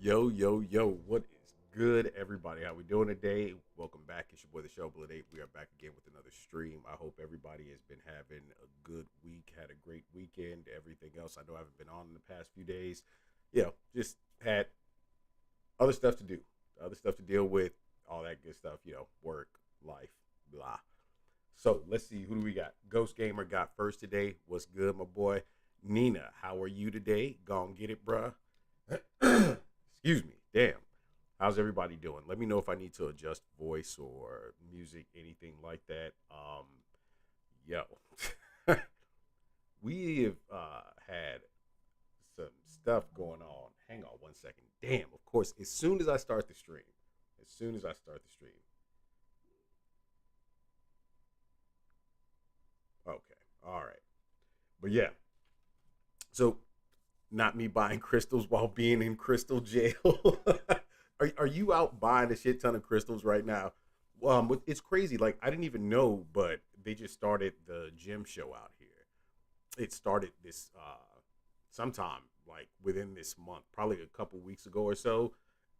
Yo, what is good, everybody? How we doing today? Welcome back. It's your boy, the Show Bullet 8. We are back again with another stream. I hope everybody has been having a good week, had a great weekend, everything else. I know I haven't been on in the past few days. Just had other stuff to do, other stuff to deal with, all that good stuff, work, life, blah. So let's see, who do we got? Ghost Gamer got first today. What's good, my boy? Nina, how are you today? Gonna get it, bruh. Excuse me. Damn. How's everybody doing? Let me know if I need to adjust voice or music, anything like that. Yo, we have had some stuff going on. Hang on one second. Damn. Of course, as soon as I start the stream, as soon as I start the stream. Okay. All right. But yeah. So not me buying crystals while being in crystal jail. are you out buying a shit ton of crystals right now? It's crazy. Like, I didn't even know, but they just started the gym show out here. It started this sometime like within this month, probably a couple weeks ago or so.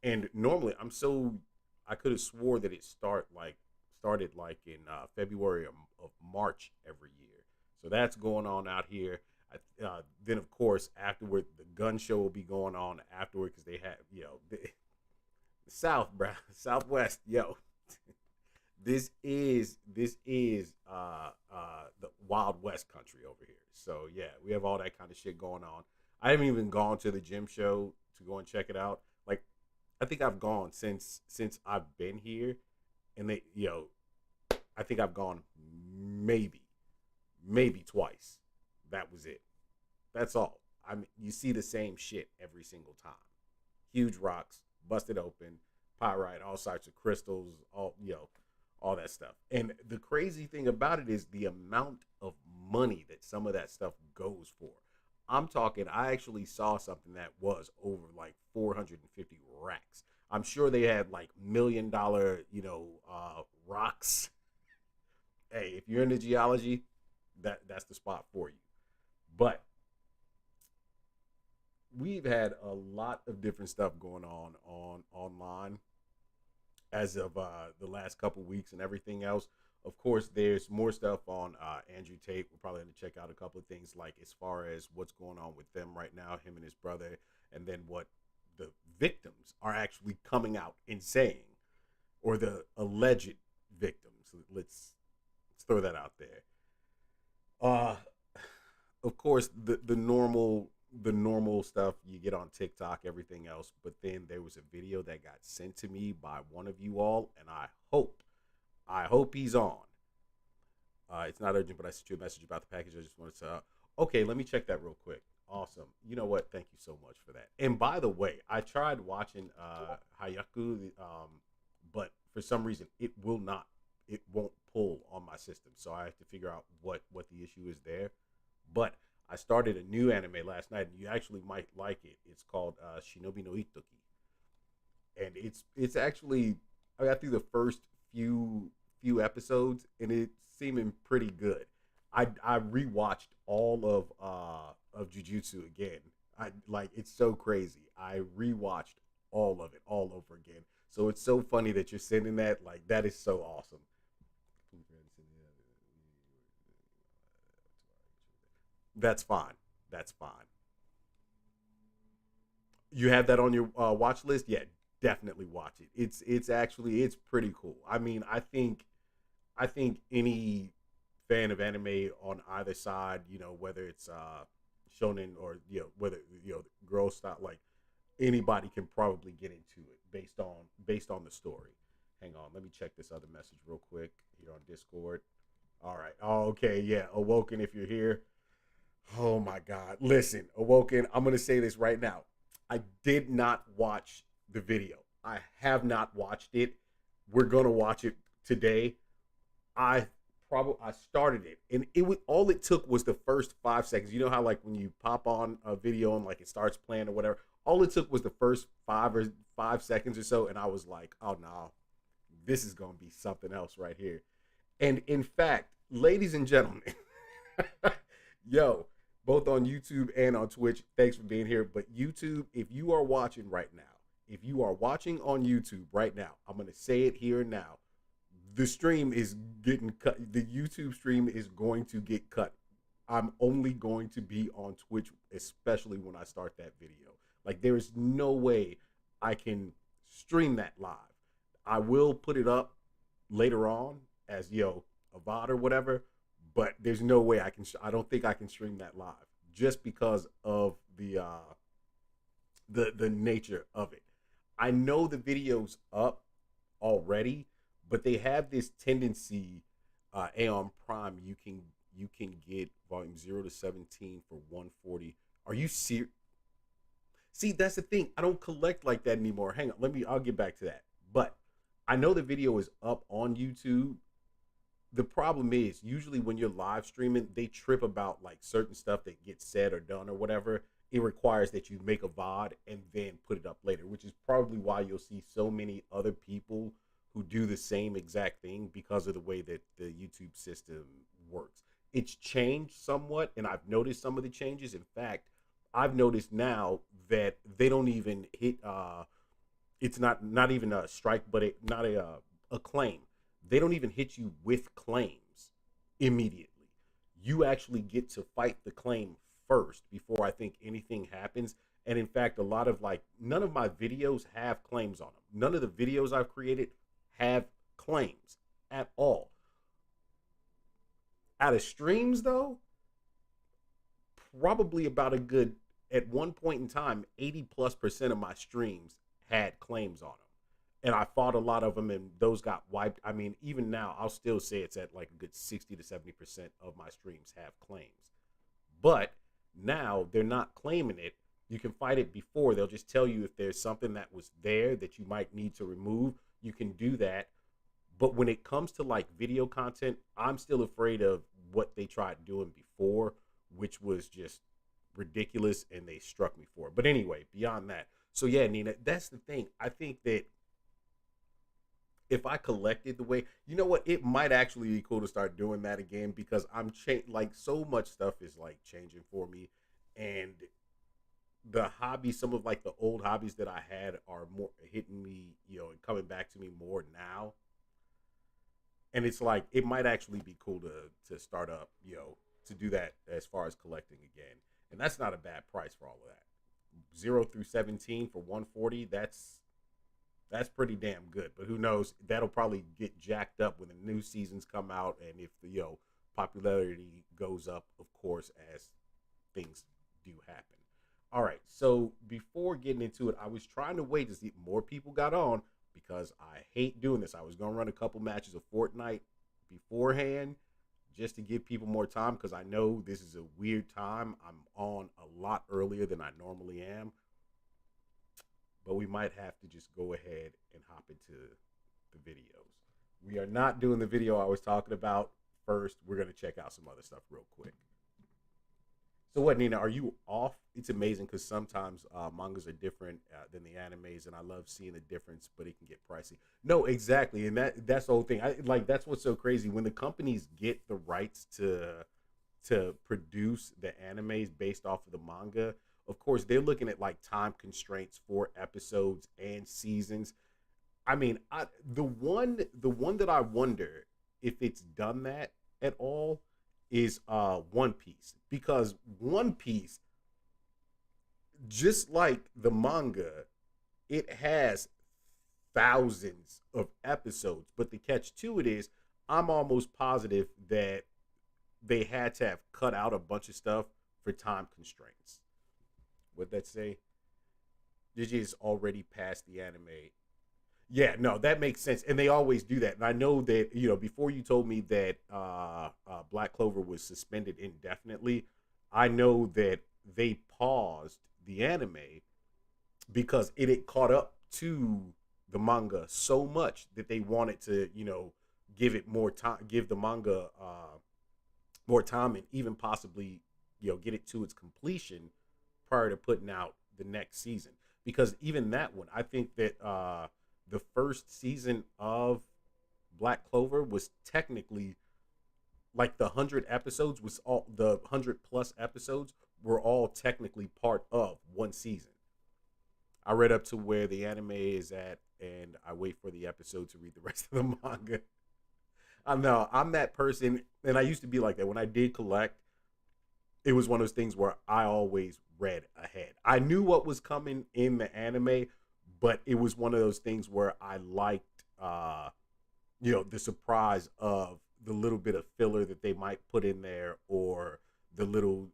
And normally, I could have swore that it started like in February of March every year. So that's going on out here. Then of course afterward the gun show will be going on afterward because they have the South, bro, Southwest, this is the Wild West country over here. So yeah, we have all that kind of shit going on. I haven't even gone to the gym show to go and check it out. Like, I think I've gone since I've been here, and I think I've gone maybe twice. That was it. That's all. I mean, you see the same shit every single time. Huge rocks, busted open, pyrite, all sorts of crystals, all that stuff. And the crazy thing about it is the amount of money that some of that stuff goes for. I'm talking, I actually saw something that was over like 450 racks. I'm sure they had like $1 million, rocks. Hey, if you're into geology, that's the spot for you. But we've had a lot of different stuff going on online as of the last couple weeks and everything else. Of course, there's more stuff on Andrew Tate. We're probably going to check out a couple of things, like as far as what's going on with them right now, him and his brother, and then what the victims are actually coming out and saying, or the alleged victims. Let's throw that out there. Uh, of course, the normal stuff you get on TikTok, everything else. But then there was a video that got sent to me by one of you all, and I hope he's on. It's not urgent, but I sent you a message about the package. I just wanted to. Okay, let me check that real quick. Awesome. You know what? Thank you so much for that. And by the way, I tried watching Hayaku, but for some reason it won't pull on my system. So I have to figure out what the issue is there. But I started a new anime last night, and you actually might like it. It's called Shinobi no Itoki, and it's actually, I got through the first few episodes, and it's seeming pretty good. I rewatched all of Jujutsu again. I like, it's so crazy. I rewatched all of it all over again. So it's so funny that you're sending that. Like, that is so awesome. That's fine. That's fine. You have that on your watch list? Yeah, definitely watch it. It's pretty cool. I mean, I think any fan of anime on either side, whether it's shonen or whether girl style, like, anybody can probably get into it based on the story. Hang on, let me check this other message real quick here on Discord. All right. Oh, okay. Yeah. Awoken, if you're here. Oh my God. Listen, Awoken, I'm going to say this right now. I did not watch the video. I have not watched it. We're going to watch it today. I started it, and all it took was the first 5 seconds. You know how, like, when you pop on a video and like it starts playing or whatever, all it took was the first 5 seconds or so, and I was like, oh no, this is going to be something else right here. And in fact, ladies and gentlemen, yo, both on YouTube and on Twitch, thanks for being here. But YouTube, if you are watching right now, if you are watching on YouTube right now, I'm going to say it here and now. The stream is getting cut. The YouTube stream is going to get cut. I'm only going to be on Twitch, especially when I start that video. Like, there is no way I can stream that live. I will put it up later on as a VOD or whatever, but there's no way I can. I don't think I can stream that live just because of the nature of it. I know the video's up already, but they have this tendency. Aeon Prime, you can get volume 0 to 17 for 140. Are you serious? See, that's the thing. I don't collect like that anymore. Hang on, I'll get back to that. But I know the video is up on YouTube. The problem is usually when you're live streaming, they trip about like certain stuff that gets said or done or whatever. It requires that you make a VOD and then put it up later, which is probably why you'll see so many other people who do the same exact thing because of the way that the YouTube system works. It's changed somewhat, and I've noticed some of the changes. In fact, I've noticed now that they don't even hit. It's not even a strike, but not a claim. They don't even hit you with claims immediately. You actually get to fight the claim first before I think anything happens. And in fact, a lot of none of my videos have claims on them. None of the videos I've created have claims at all. Out of streams though, probably about a good, at one point in time, 80+% of my streams had claims on them. And I fought a lot of them and those got wiped. I mean, even now, I'll still say it's at like a good 60 to 70% of my streams have claims. But now they're not claiming it. You can fight it before. They'll just tell you if there's something that was there that you might need to remove, you can do that. But when it comes to like video content, I'm still afraid of what they tried doing before, which was just ridiculous, and they struck me for it. But anyway, beyond that. So yeah, Nina, that's the thing. I think that if I collected the way, you know what, it might actually be cool to start doing that again because I'm like so much stuff is like changing for me, and the hobby, some of like the old hobbies that I had are more hitting me, and coming back to me more now. And it's like it might actually be cool to start up, to do that as far as collecting again. And that's not a bad price for all of that. 0 through 17 for 140, that's pretty damn good. But who knows? That'll probably get jacked up when the new seasons come out, and if the popularity goes up, of course, as things do happen. All right. So before getting into it, I was trying to wait to see if more people got on because I hate doing this. I was gonna run a couple matches of Fortnite beforehand just to give people more time because I know this is a weird time. I'm on a lot earlier than I normally am. But we might have to just go ahead and hop into the videos. We are not doing the video I was talking about first. We're going to check out some other stuff real quick. So what, Nina, are you off? It's amazing because sometimes mangas are different than the animes, and I love seeing the difference, but it can get pricey. No, exactly, and that's the whole thing. That's what's so crazy. When the companies get the rights to produce the animes based off of the manga, of course, they're looking at like time constraints for episodes and seasons. I mean, the one that I wonder if it's done that at all is One Piece, because One Piece, just like the manga, it has thousands of episodes. But the catch to it is, I'm almost positive that they had to have cut out a bunch of stuff for time constraints. What'd that say? Digi's already past the anime. Yeah, no, that makes sense, and they always do that. And I know that before you told me that Black Clover was suspended indefinitely, I know that they paused the anime because it had caught up to the manga so much that they wanted to, give it more time, give the manga more time, and even possibly, get it to its completion prior to putting out the next season. Because even that one, I think that the first season of Black Clover was technically like the 100 episodes was all the 100+ episodes were all technically part of one season. I read up to where the anime is at, and I wait for the episode to read the rest of the manga. I know I'm that person, and I used to be like that. When I did collect, it was one of those things where I always read ahead. I knew what was coming in the anime, but it was one of those things where I liked, the surprise of the little bit of filler that they might put in there, or the little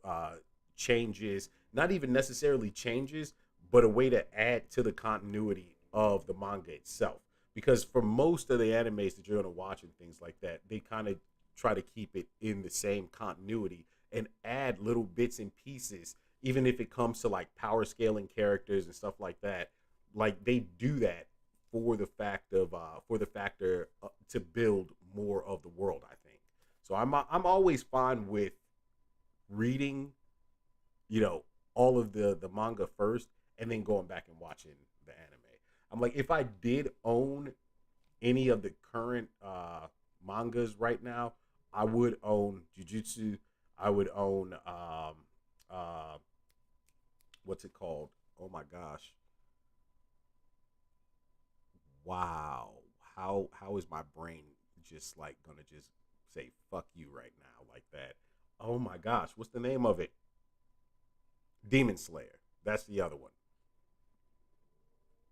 changes, not even necessarily changes, but a way to add to the continuity of the manga itself. Because for most of the animes that you're going to watch and things like that, they kind of try to keep it in the same continuity and add little bits and pieces, even if it comes to like power scaling characters and stuff like that. Like they do that for the factor to build more of the world. I think so. I'm always fine with reading, you know, all of the manga first, and then going back and watching the anime. I'm like, if I did own any of the current mangas right now, I would own Jujutsu. I would own uh, what's it called? Oh my gosh! Wow, how is my brain just like gonna just say fuck you right now like that? Oh my gosh, what's the name of it? Demon Slayer. That's the other one.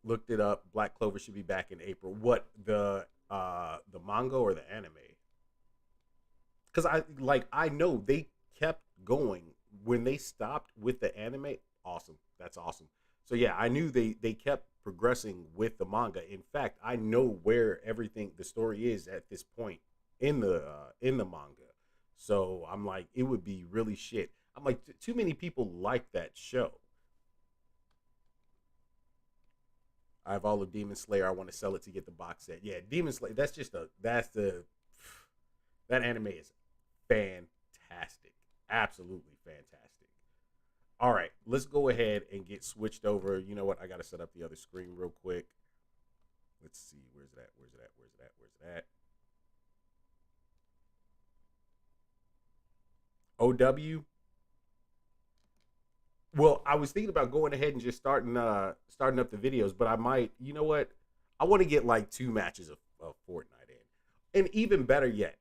Looked it up. Black Clover should be back in April. What, the manga or the anime? Because I know they kept going when they stopped with the anime. Awesome, that's awesome. So yeah, I knew they kept progressing with the manga. In fact, I know where everything the story is at this point in the manga. So I'm like, it would be really shit. I'm like, too many people like that show. I have all of Demon Slayer. I want to sell it to get the box set. Yeah, Demon Slayer. That's the that anime is fantastic. Absolutely fantastic. All right, let's go ahead and get switched over. You know what? I got to set up the other screen real quick. Let's see. Where's that? Where's that? Where's that? Where's that? OW. Well, I was thinking about going ahead and just starting up the videos, but I might, you know what? I want to get like two matches of Fortnite in. And even better yet,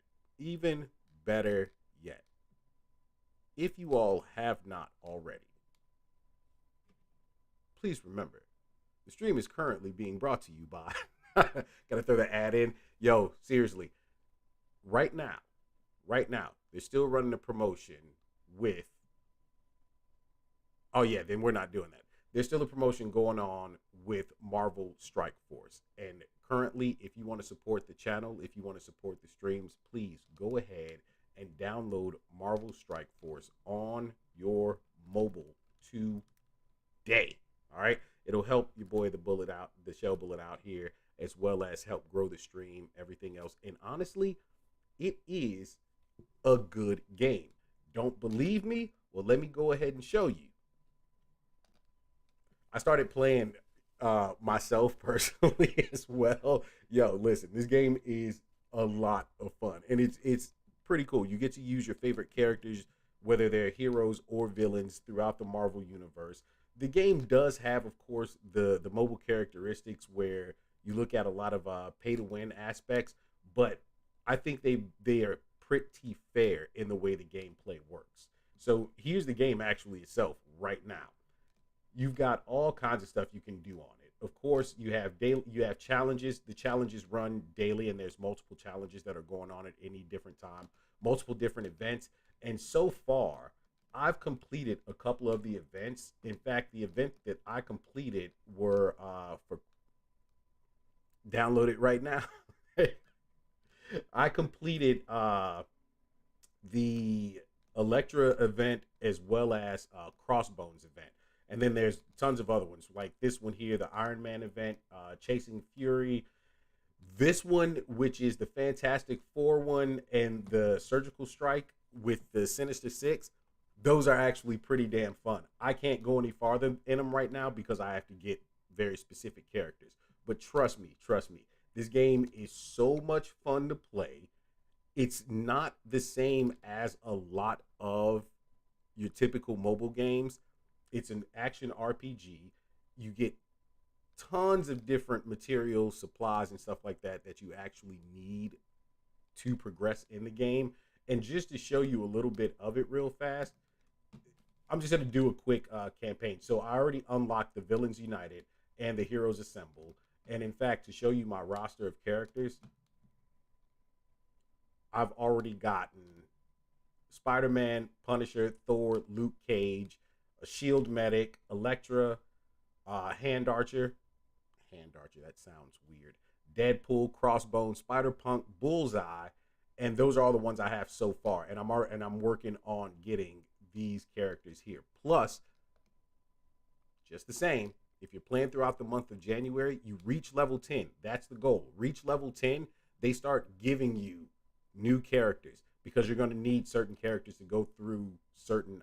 if you all have not already, please remember the stream is currently being brought to you by gotta throw the ad in. Yo, seriously, right now, right now, they're still running a promotion with, oh yeah, then we're not doing that. There's still a promotion going on with Marvel Strike Force. And currently, if you want to support the channel, if you want to support the streams, please go ahead and download Marvel Strike Force on your mobile today. All right. It'll help your boy the shell bullet out here, as well as help grow the stream, everything else. And honestly, it is a good game. Don't believe me? Well, let me go ahead and show you. I started playing myself personally as well. Yo, listen, this game is a lot of fun, and it's pretty cool. You get to use your favorite characters, whether they're heroes or villains, throughout the Marvel universe. The game does have, of course, the mobile characteristics where you look at a lot of pay to win aspects, but I think they are pretty fair in the way the gameplay works. So here's the game actually itself right now. You've got all kinds of stuff you can do on it. Of course, you have challenges. The challenges run daily, and there's multiple challenges that are going on at any different time, multiple different events. And so far, I've completed a couple of the events. In fact, the event that I completed were for download it right now. I completed the Electra event, as well as Crossbones event. And then there's tons of other ones like this one here, the Iron Man event, Chasing Fury. This one, which is the Fantastic Four one, and the Surgical Strike with the Sinister Six. Those are actually pretty damn fun. I can't go any farther in them right now because I have to get very specific characters. But trust me, this game is so much fun to play. It's not the same as a lot of your typical mobile games. It's an action RPG. You get tons of different materials, supplies, and stuff like that that you actually need to progress in the game. And just to show you a little bit of it real fast, I'm just going to do a quick campaign. So I already unlocked the Villains United and the Heroes Assemble. And in fact, to show you my roster of characters, I've already gotten Spider-Man, Punisher, Thor, Luke Cage, a Shield Medic, Elektra, Hand Archer. Hand Archer, that sounds weird. Deadpool, Crossbone, Spider-Punk, Bullseye, and those are all the ones I have so far. And I'm working on getting these characters here. Plus, just the same, if you're playing throughout the month of January, you reach level 10. That's the goal. Reach level 10, they start giving you new characters because you're going to need certain characters to go through certain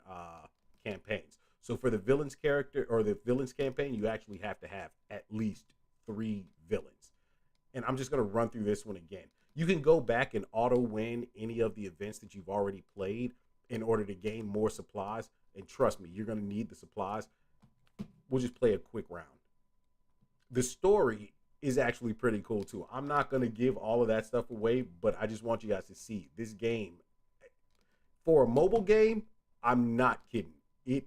campaigns. So for the villains character or the villains campaign, you actually have to have at least 3 villains. And I'm just going to run through this one again. You can go back and auto win any of the events that you've already played in order to gain more supplies. And trust me, you're going to need the supplies. We'll just play a quick round. The story is actually pretty cool too. I'm not going to give all of that stuff away, but I just want you guys to see this game. For a mobile game, I'm not kidding. It's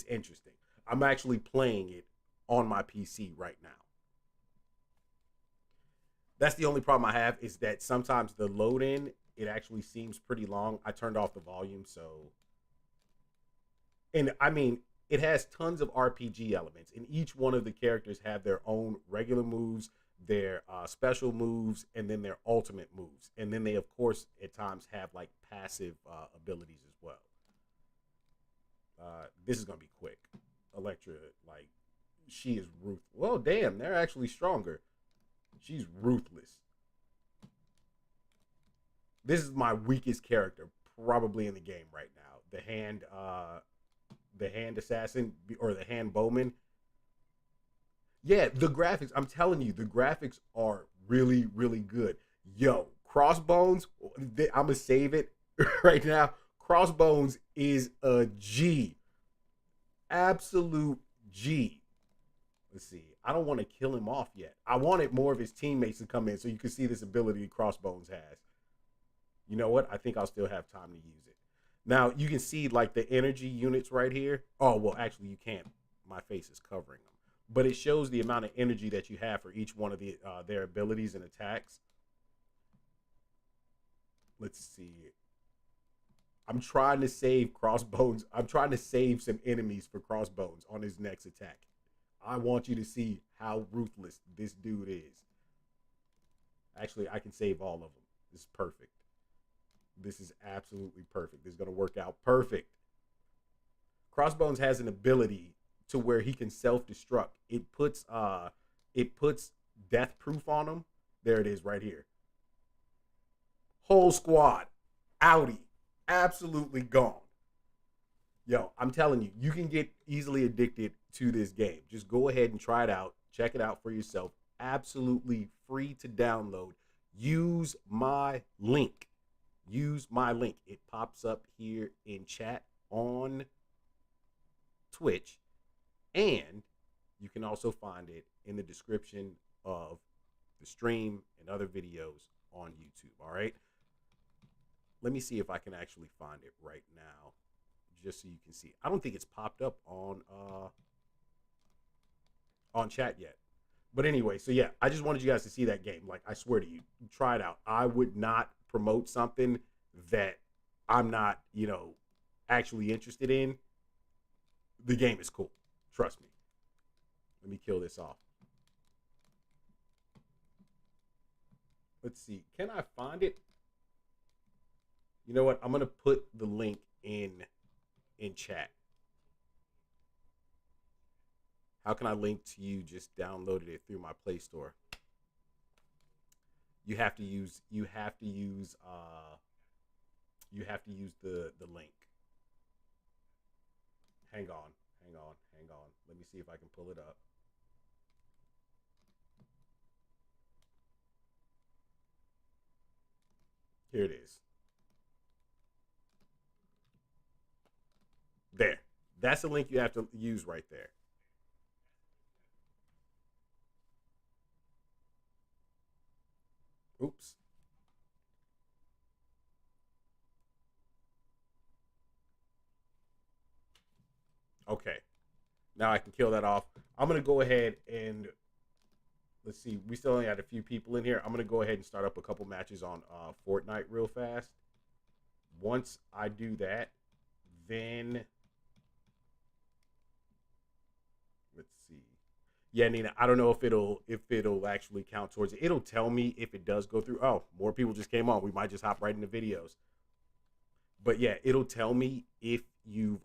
interesting. I'm actually playing it on my PC right now. That's the only problem I have is that sometimes the load in, it actually seems pretty long. I turned off the volume, so. And I mean, it has tons of RPG elements, and each one of the characters have their own regular moves, their special moves, and then their ultimate moves. And then they, of course, at times have like passive abilities as well. This is gonna be quick. Elektra, like, she is ruthless. Well, damn, they're actually stronger. She's ruthless. This is my weakest character probably in the game right now. The hand assassin or the hand bowman. Yeah, the graphics. I'm telling you, the graphics are really, really good. Yo, Crossbones. I'm gonna save it right now. Crossbones is a G, absolute G. Let's see. I don't want to kill him off yet. I wanted more of his teammates to come in so you can see this ability Crossbones has. You know what? I think I'll still have time to use it. Now, you can see like the energy units right here. Oh, well, actually, you can't. My face is covering them. But it shows the amount of energy that you have for each one of their abilities and attacks. Let's see. I'm trying to save Crossbones. I'm trying to save some enemies for Crossbones on his next attack. I want you to see how ruthless this dude is. Actually, I can save all of them. This is perfect. This is absolutely perfect. This is going to work out perfect. Crossbones has an ability to where he can self-destruct. It puts death proof on him. There it is right here. Whole squad. Outie. Absolutely gone. Yo, I'm telling you, you can get easily addicted to this game. Just go ahead and try it out. Check it out for yourself. Absolutely free to download. Use my link. Use my link. It pops up here in chat on Twitch. And you can also find it in the description of the stream and other videos on YouTube. All right. Let me see if I can actually find it right now, just so you can see. I don't think it's popped up on chat yet. But anyway, so yeah, I just wanted you guys to see that game. Like, I swear to you, try it out. I would not promote something that I'm not, actually interested in. The game is cool. Trust me. Let me kill this off. Let's see. Can I find it? You know what? I'm going to put the link in chat. How can I link to you? Just downloaded it through my Play Store. You have to use the link. Hang on. Let me see if I can pull it up. Here it is. There. That's the link you have to use right there. Oops. Okay. Now I can kill that off. I'm gonna go ahead and let's see. We still only had a few people in here. I'm gonna go ahead and start up a couple matches on Fortnite real fast. Once I do that, then let's see. Yeah, Nina, I don't know if it'll actually count towards it. It'll tell me if it does go through. Oh, more people just came on. We might just hop right into videos. But yeah, it'll tell me if you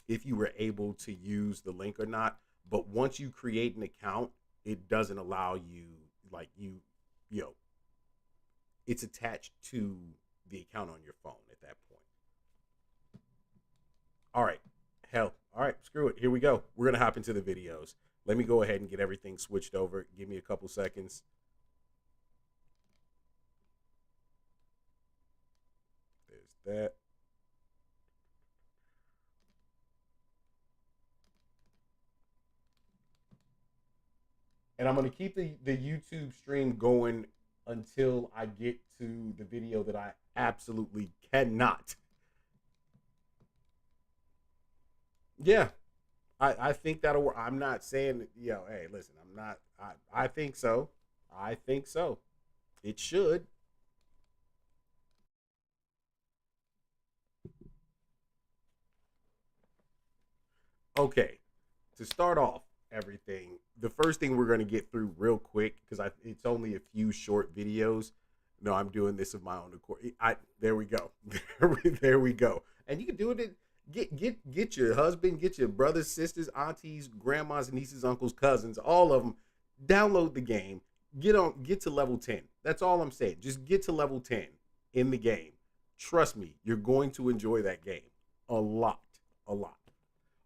were able to use the link or not. But once you create an account, it doesn't allow you like you know, it's attached to the account on your phone at that point. All right. Hell. All right, screw it. Here we go. We're gonna hop into the videos. Let me go ahead and get everything switched over. Give me a couple seconds. There's that. And I'm gonna keep the YouTube stream going until I get to the video that I absolutely cannot. Yeah, I think that'll work. I'm not saying, hey, listen, I'm not. I think so. I think so. It should. Okay, to start off everything, the first thing we're going to get through real quick because it's only a few short videos. No, I'm doing this of my own accord. There we go. There we go. And you can do it. Get your husband, get your brothers, sisters, aunties, grandmas, nieces, uncles, cousins, all of them. Download the game. Get to level 10. That's all I'm saying. Just get to level 10 in the game. Trust me, you're going to enjoy that game a lot, a lot.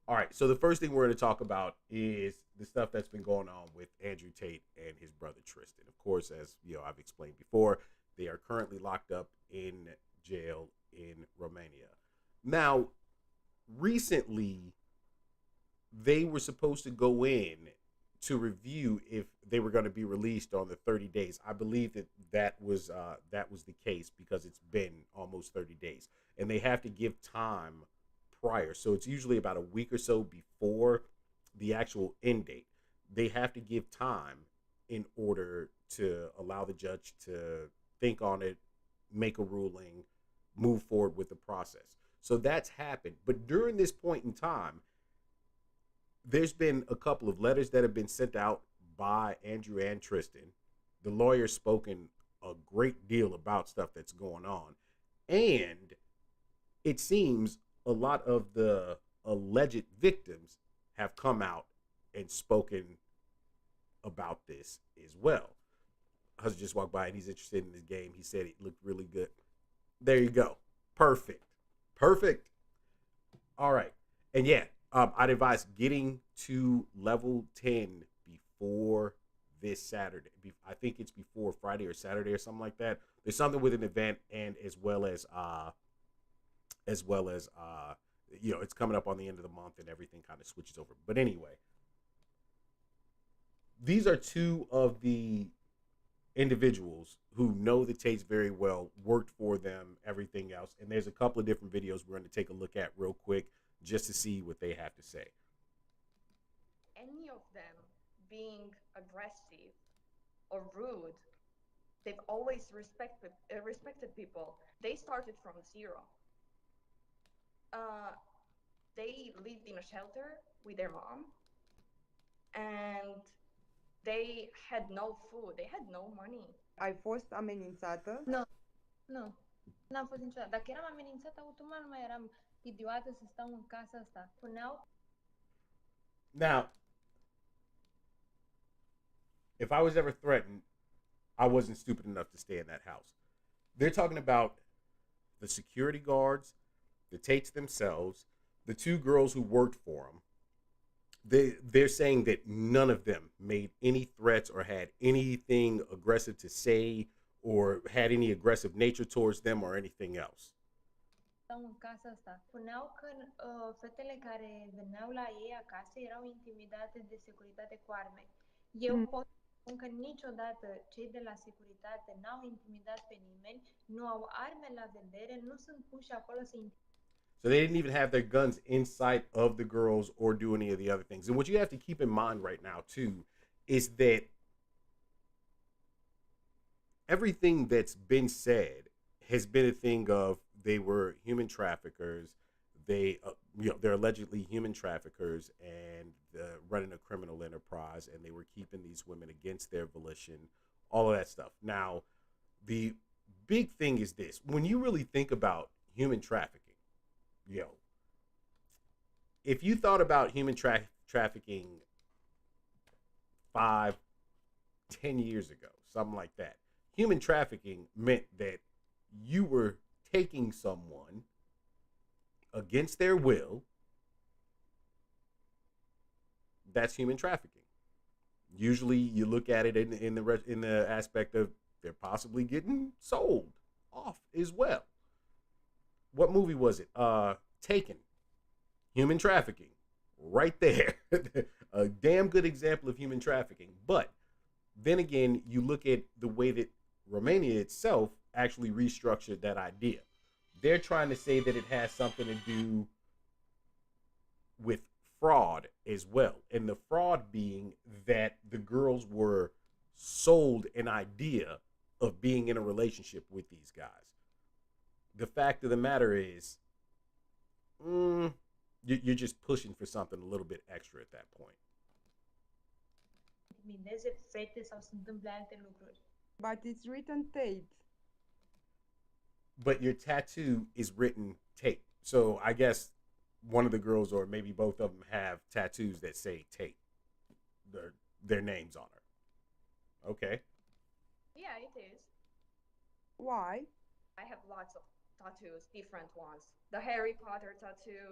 All right, so the first thing we're going to talk about is the stuff that's been going on with Andrew Tate and his brother Tristan. Of course, as I've explained before, they are currently locked up in jail in Romania. Now, recently, they were supposed to go in to review if they were going to be released on the 30 days. I believe that was the case because it's been almost 30 days, and they have to give time prior. So it's usually about a week or so before the actual end date. They have to give time in order to allow the judge to think on it, make a ruling, move forward with the process. So that's happened. But during this point in time, there's been a couple of letters that have been sent out by Andrew and Tristan. The lawyer's spoken a great deal about stuff that's going on. And it seems a lot of the alleged victims have come out and spoken about this as well. Husband just walked by and he's interested in this game. He said it looked really good. There you go. Perfect. Perfect. All right. And yeah, I'd advise getting to level 10 before this Saturday. I think it's before Friday or Saturday or something like that. There's something with an event and as well as it's coming up on the end of the month and everything kind of switches over. But anyway, these are two of the individuals who know the Tates very well, worked for them, everything else. And there's a couple of different videos we're going to take a look at real quick just to see what they have to say. Any of them being aggressive or rude, they've always respected people. They started from zero. Uh, they lived in a shelter with their mom, and they had no food. They had no money. Ai fost amenințată? Nu, nu. N-am fost niciodată. Dacă eram amenințată, automat nu mai eram idiotă să stau în casa asta. Puneau. Now, if I was ever threatened, I wasn't stupid enough to stay in that house. They're talking about the security guards, the Tates themselves, the two girls who worked for them. They're saying that none of them made any threats or had anything aggressive to say or had any aggressive nature towards them or anything else. Stau în casa asta. Spuneau că fetele care veneau la ei acasă erau intimidate de securitate cu arme. Eu pot spun că niciodată cei de la securitate n-au intimidat pe nimeni, nu au arme la vedere, nu sunt puși acolo să So they didn't even have their guns in sight of the girls or do any of the other things. And what you have to keep in mind right now, too, is that everything that's been said has been a thing of they were human traffickers. They're allegedly human traffickers and running a criminal enterprise, and they were keeping these women against their volition, all of that stuff. Now, the big thing is this: when you really think about human trafficking, if you thought about human trafficking 5, 10 years ago, something like that, human trafficking meant that you were taking someone against their will. That's human trafficking. Usually, you look at it in the aspect of they're possibly getting sold off as well. What movie was it? Taken. Human trafficking. Right there. A damn good example of human trafficking. But then again, you look at the way that Romania itself actually restructured that idea. They're trying to say that it has something to do with fraud as well. And the fraud being that the girls were sold an idea of being in a relationship with these guys. The fact of the matter is, you're just pushing for something a little bit extra at that point. intimideze fete sau să întâmple alte lucruri. But it's written Tate. But your tattoo is written Tate. So I guess one of the girls, or maybe both of them, have tattoos that say Tate. Their names on her. Okay. Yeah, it is. Why? I have lots of tattoos, different ones. The Harry Potter tattoo,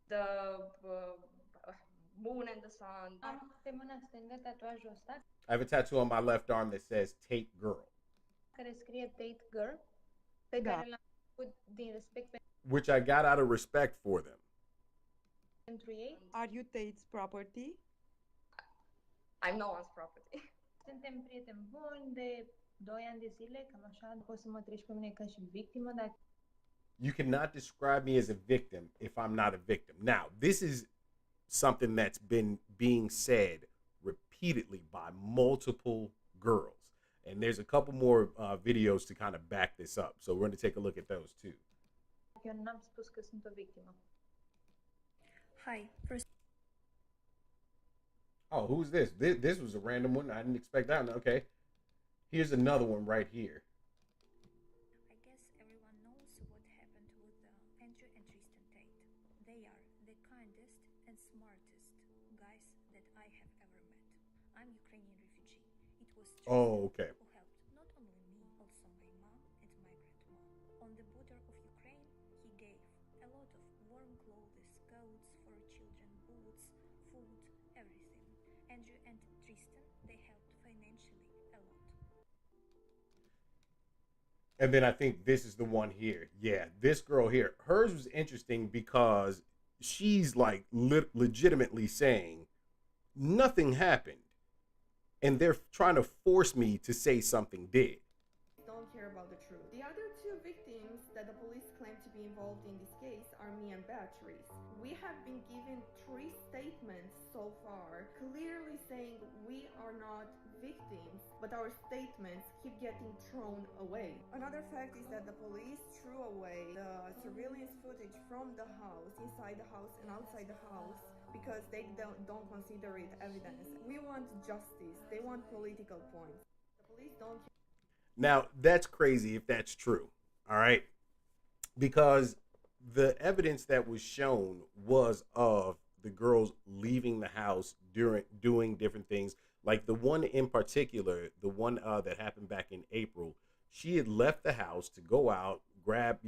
the moon and the sun. Am pe mâna stângă tatuajul ăsta I have a tattoo on my left arm that says Tate Girl, care scrie Tate Girl, pe Da. care l-am făcut din respect which I got out of respect for them. pentru ei. Are you Tate's property? I'm no one's property. Suntem prieteni buni de 2 ani de zile, cam așa, poți să mă treci pe mine ca și victimă, dar You cannot describe me as a victim if I'm not a victim. Now, this is something that's been being said repeatedly by multiple girls. And there's a couple more videos to kind of back this up. So we're going to take a look at those too. eu n-am spus că sunt o victimă. Hi, first Oh, who's this? This was a random one. I didn't expect that one. Okay. Here's another one right here. I guess everyone knows what happened with Andrew and Tristan Tate. They are the kindest and smartest guys that I have ever met. I'm Ukrainian refugee. It was Tristan Oh, okay. who helped not only me, also my mom and my grandma. On the border of Ukraine, he gave a lot of warm clothes, coats for children, boots, food, everything. Andrew and Tristan, they helped financially a lot. And then I think this is the one here. Yeah, this girl here. Hers was interesting because she's like legitimately saying nothing happened. And they're trying to force me to say something did. Don't care about the truth. The other two victims that the police claim to be involved in this case are me and Beatrice. We have been given 3 statements so far, clearly saying we are not victims, but our statements keep getting thrown away. Another fact is that the police threw away the surveillance footage from the house, inside the house and outside the house, because they don't consider it evidence. We want justice. They want political points. The police don't care. Now, that's crazy if that's true. All right? Because the evidence that was shown was of the girls leaving the house doing different things. Like the one in particular, the one that happened back in April, she had left the house to go out, grab,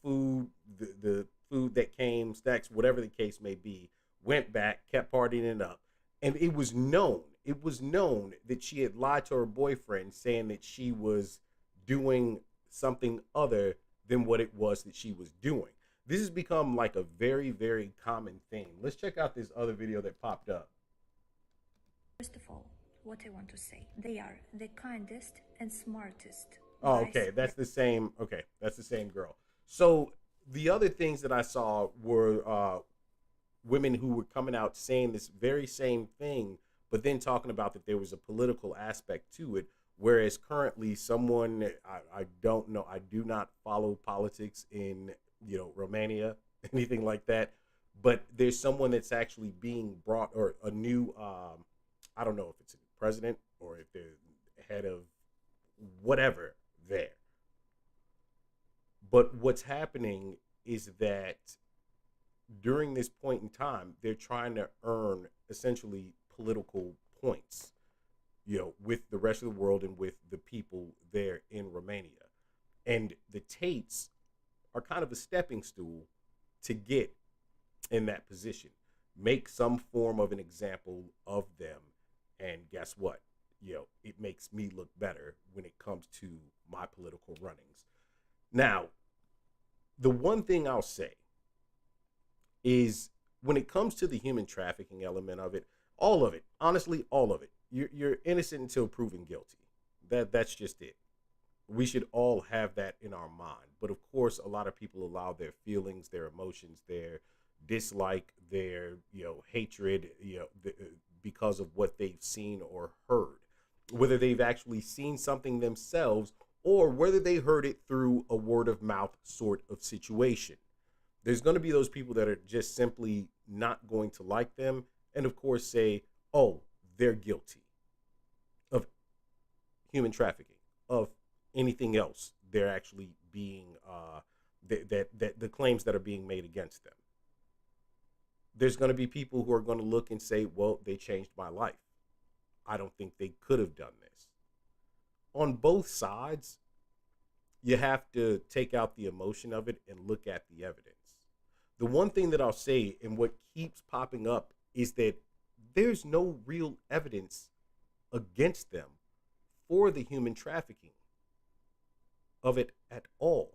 food, the food that came, snacks, whatever the case may be, went back, kept partying it up. And it was known that she had lied to her boyfriend saying that she was doing something other than what it was that she was doing. This has become like a very, very common thing. Let's check out this other video that popped up. First of all, what I want to say. They are the kindest and smartest Oh, guys. okay. That's the same. Okay, that's the same girl. So the other things that I saw were women who were coming out saying this very same thing, but then talking about that there was a political aspect to it. Whereas currently, someone I don't know, I do not follow politics in Romania, anything like that. But there's someone that's actually being brought, or a new, I don't know if it's a president or if they're head of whatever there. But what's happening is that during this point in time, they're trying to earn essentially political points, with the rest of the world and with the people there in Romania. And the Tates are kind of a stepping stool to get in that position. Make some form of an example of them. And guess what? It makes me look better when it comes to my political runnings. Now, the one thing I'll say is when it comes to the human trafficking element of it, all of it, honestly, all of it, you're innocent until proven guilty. That's just it. We should all have that in our mind. But of course, a lot of people allow their feelings, their emotions, their dislike, their hatred, because of what they've seen or heard, whether they've actually seen something themselves or whether they heard it through a word of mouth sort of situation. There's going to be those people that are just simply not going to like them, and of course say, oh, they're guilty of human trafficking, of anything else they're actually being that the claims that are being made against them. There's going to be people who are going to look and say, well, they changed my life. I don't think they could have done this. On both sides, you have to take out the emotion of it and look at the evidence. The one thing that I'll say, and what keeps popping up, is that there's no real evidence against them for the human trafficking of it at all.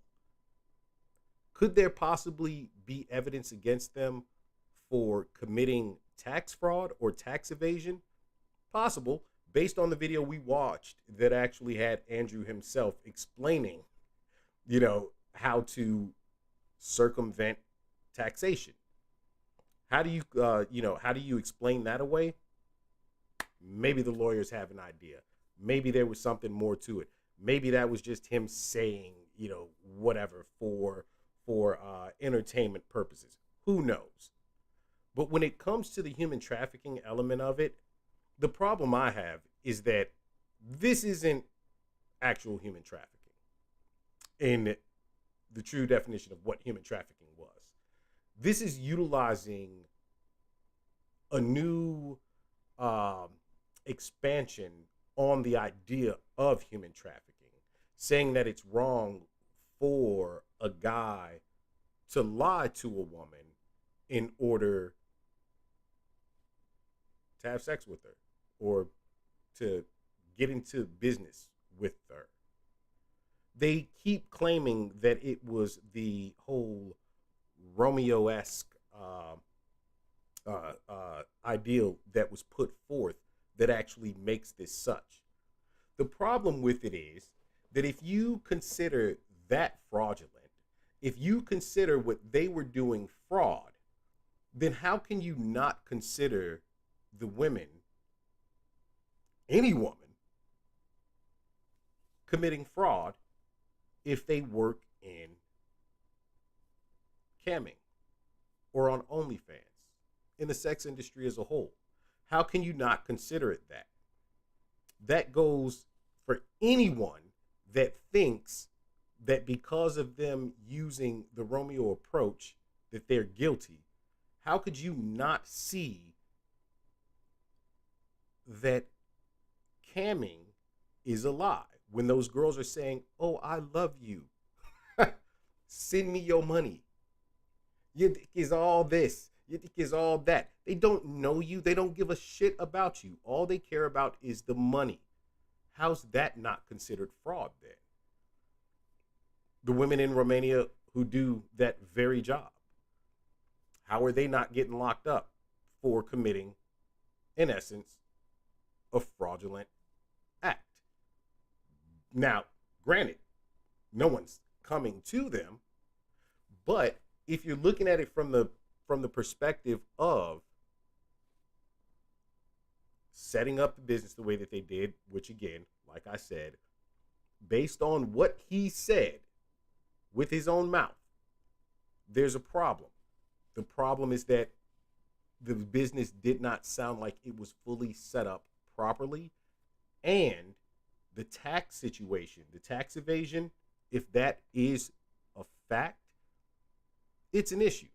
Could there possibly be evidence against them for committing tax fraud or tax evasion? Possible, based on the video we watched that actually had Andrew himself explaining, how to circumvent taxation. How do you explain that away? Maybe the lawyers have an idea. Maybe there was something more to it. Maybe that was just him saying, whatever for entertainment purposes. Who knows? But when it comes to the human trafficking element of it, the problem I have is that this isn't actual human trafficking in the true definition of what human trafficking was. This is utilizing a new expansion on the idea of human trafficking, saying that it's wrong for a guy to lie to a woman in order to have sex with her or to get into business with her. They keep claiming that it was the whole Romeo-esque ideal that was put forth that actually makes this such. The problem with it is that if you consider that fraudulent, if you consider what they were doing fraud, then how can you not consider the women, any woman, committing fraud if they work in camming or on OnlyFans, in the sex industry as a whole? How can you not consider it that? That goes for anyone that thinks that because of them using the Romeo approach that they're guilty. How could you not see that camming is a lie when those girls are saying, oh, I love you. Send me your money. You think is all this. You think is all that. They don't know you. They don't give a shit about you. All they care about is the money. How's that not considered fraud then? The women in Romania who do that very job, how are they not getting locked up for committing, in essence, a fraudulent act. Now, granted, no one's coming to them, but if you're looking at it from the perspective of setting up the business the way that they did, which again, like I said, based on what he said with his own mouth, there's a problem. The problem is that the business did not sound like it was fully set up properly, and the tax situation, the tax evasion, if that is a fact, it's an issue.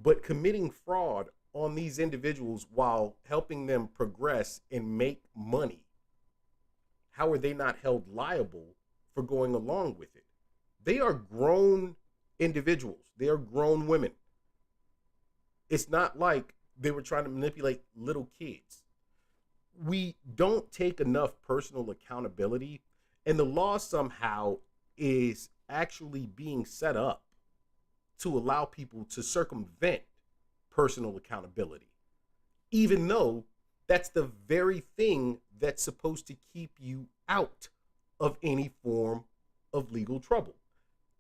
But committing fraud on these individuals while helping them progress and make money, how are they not held liable for going along with it? They are grown individuals. They are grown women. It's not like they were trying to manipulate little kids. We don't take enough personal accountability, and the law somehow is actually being set up to allow people to circumvent personal accountability, even though that's the very thing that's supposed to keep you out of any form of legal trouble.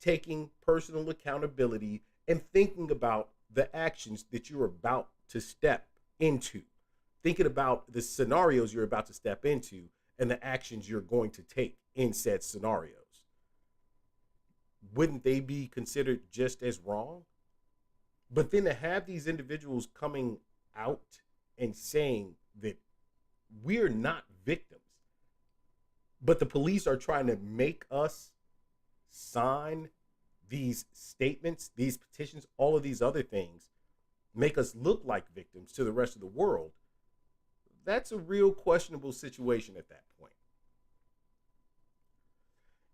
Taking personal accountability and thinking about the actions that you're about to step into, thinking about the scenarios you're about to step into and the actions you're going to take in said scenarios. Wouldn't they be considered just as wrong? But then to have these individuals coming out and saying that we're not victims, but the police are trying to make us sign these statements, these petitions, all of these other things, make us look like victims to the rest of the world, that's a real questionable situation at that point.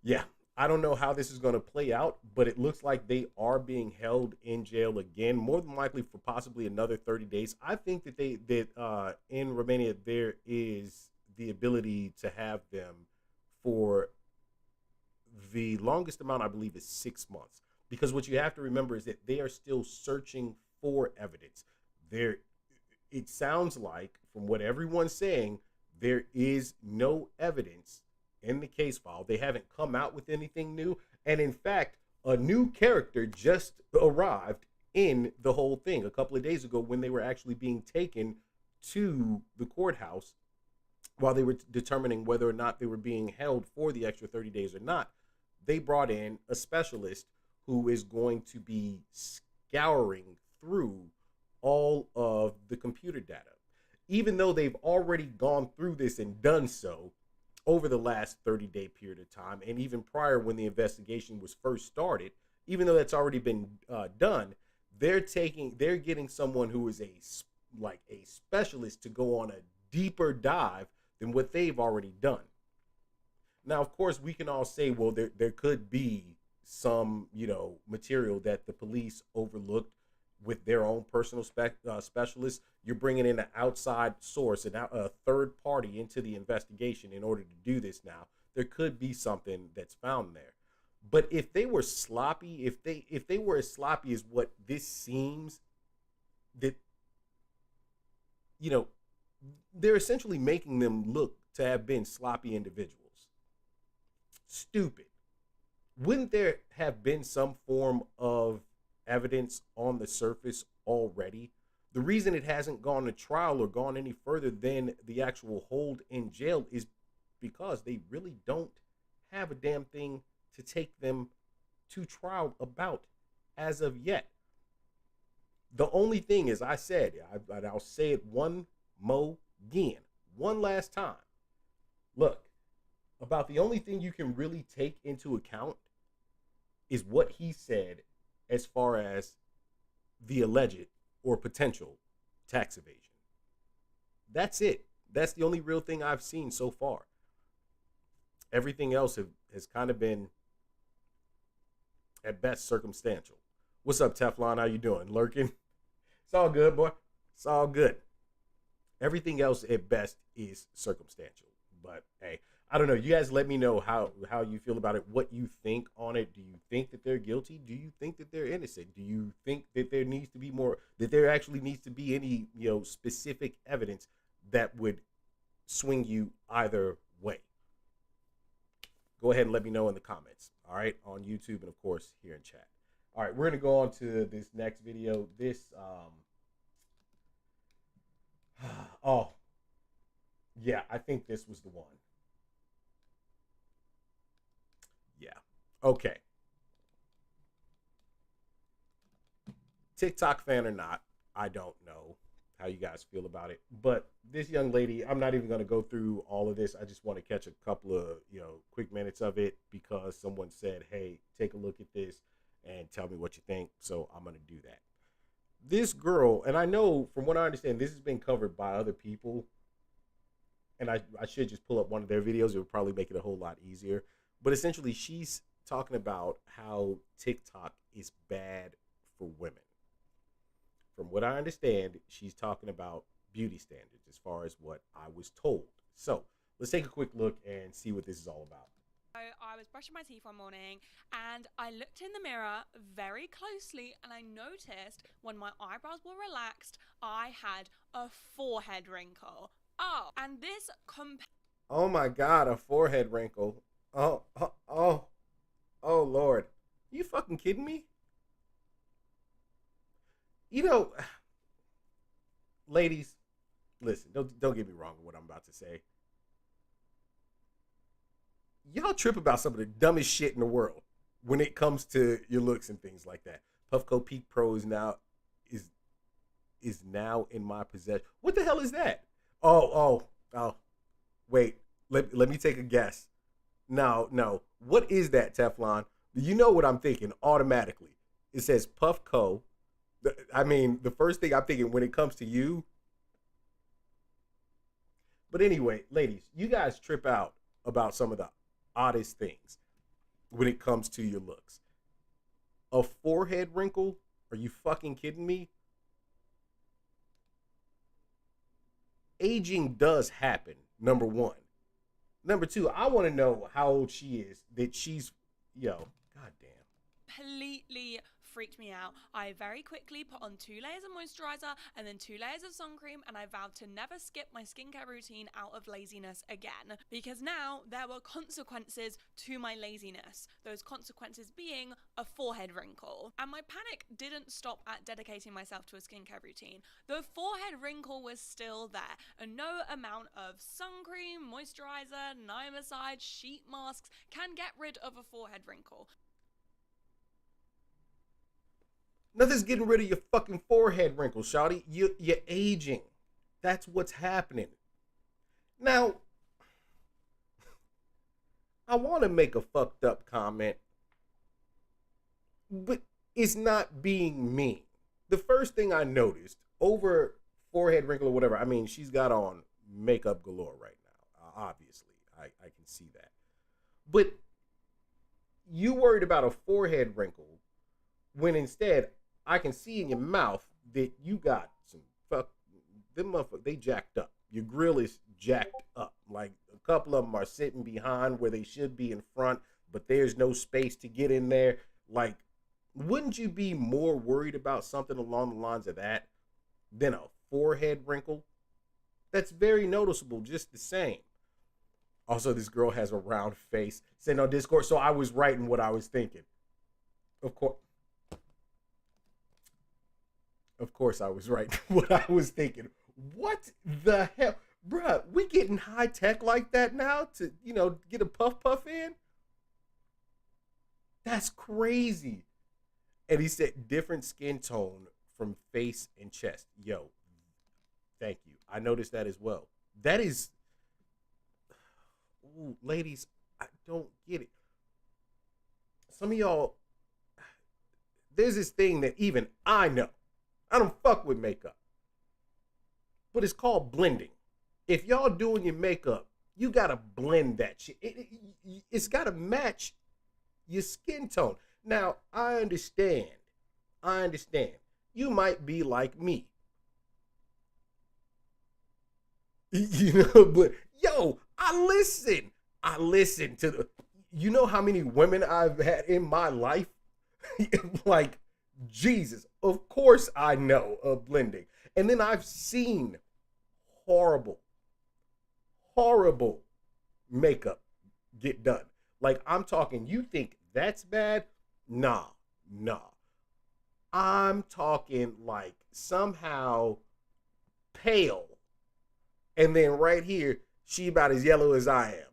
Yeah, I don't know how this is going to play out, but it looks like they are being held in jail again, more than likely for possibly another 30 days. I think that in Romania there is the ability to have them for the longest amount, I believe, is 6 months. Because what you have to remember is that they are still searching for evidence. It sounds like, from what everyone's saying, there is no evidence in the case file. They haven't come out with anything new. And in fact, a new character just arrived in the whole thing a couple of days ago when they were actually being taken to the courthouse while they were determining whether or not they were being held for the extra 30 days or not. They brought in a specialist who is going to be scouring through all of the computer data. Even though they've already gone through this and done so over the last 30-day period of time, and even prior when the investigation was first started, even though that's already been done, they're getting someone who is a specialist to go on a deeper dive than what they've already done. Now, of course, we can all say, well, there could be some, material that the police overlooked with their own personal specialists. You're bringing in an outside source, a third party into the investigation in order to do this now. There could be something that's found there. But if they were sloppy, if they were as sloppy as what this seems, that, they're essentially making them look to have been sloppy individuals. Stupid. Wouldn't there have been some form of evidence on the surface already? The reason it hasn't gone to trial or gone any further than the actual hold in jail is because they really don't have a damn thing to take them to trial about as of yet. The only thing, as I said, I'll say it one last time. Look, about the only thing you can really take into account is what he said as far as the alleged or potential tax evasion. That's it. That's the only real thing I've seen so far. Everything else has kind of been, at best, circumstantial. What's up, Teflon? How you doing? Lurking? It's all good, boy. It's all good. Everything else, at best, is circumstantial. But, hey, I don't know. You guys let me know how you feel about it, what you think on it. Do you think that they're guilty? Do you think that they're innocent? Do you think that there needs to be more, that there actually needs to be any, specific evidence that would swing you either way? Go ahead and let me know in the comments. All right, on YouTube and of course here in chat. All right, we're gonna go on to this next video. This oh yeah, I think this was the one. Yeah. Okay. TikTok fan or not, I don't know how you guys feel about it. But this young lady, I'm not even going to go through all of this. I just want to catch a couple of, quick minutes of it because someone said, hey, take a look at this and tell me what you think. So I'm going to do that. This girl, and I know from what I understand, this has been covered by other people. And I should just pull up one of their videos. It would probably make it a whole lot easier. But essentially, she's talking about how TikTok is bad for women. From what I understand, she's talking about beauty standards as far as what I was told. So let's take a quick look and see what this is all about. I was brushing my teeth one morning and I looked in the mirror very closely and I noticed when my eyebrows were relaxed, I had a forehead wrinkle. Oh, and this oh my God, a forehead wrinkle. Oh, Lord. You fucking kidding me? Ladies, listen, don't get me wrong with what I'm about to say. Y'all trip about some of the dumbest shit in the world when it comes to your looks and things like that. Puffco Peak Pro is now in my possession. What the hell is that? Oh. Wait, let me take a guess. No. What is that, Teflon? You know what I'm thinking automatically. It says Puffco. I mean, the first thing I'm thinking when it comes to you. But anyway, ladies, you guys trip out about some of the oddest things when it comes to your looks. A forehead wrinkle? Are you fucking kidding me? Aging does happen, number one. Number two, I want to know how old she is. That she's, goddamn. completely freaked me out. I very quickly put on 2 layers of moisturizer and then 2 layers of sun cream, and I vowed to never skip my skincare routine out of laziness again, because now there were consequences to my laziness. Those consequences being a forehead wrinkle. And my panic didn't stop at dedicating myself to a skincare routine. The forehead wrinkle was still there, and no amount of sun cream, moisturizer, niacinamide, sheet masks can get rid of a forehead wrinkle. Nothing's getting rid of your fucking forehead wrinkles, shawty. You're aging. That's what's happening. Now, I want to make a fucked up comment, but it's not being mean. The first thing I noticed over forehead wrinkle or whatever, I mean, she's got on makeup galore right now. Obviously, I can see that. But you worried about a forehead wrinkle when instead I can see in your mouth that you got some them motherfuckers, they jacked up. Your grill is jacked up. Like a couple of them are sitting behind where they should be in front, but there's no space to get in there. Like, wouldn't you be more worried about something along the lines of that than a forehead wrinkle? That's very noticeable just the same. Also, this girl has a round face. Send on Discord, so I was writing what I was thinking. Of course I was right. What I was thinking. What the hell? Bruh, we getting high tech like that now to, get a puff in? That's crazy. And he said different skin tone from face and chest. Yo, thank you. I noticed that as well. That is, ooh, ladies, I don't get it. Some of y'all, there's this thing that even I know. I don't fuck with makeup. But it's called blending. If y'all doing your makeup, you gotta blend that shit. It's gotta match your skin tone. Now, I understand. You might be like me. But yo, I listen. I listen to the. You know how many women I've had in my life? Like, Jesus. Of course I know of blending. And then I've seen horrible, horrible makeup get done. Like, I'm talking, you think that's bad? Nah, nah. I'm talking like somehow pale. And then right here, she about as yellow as I am.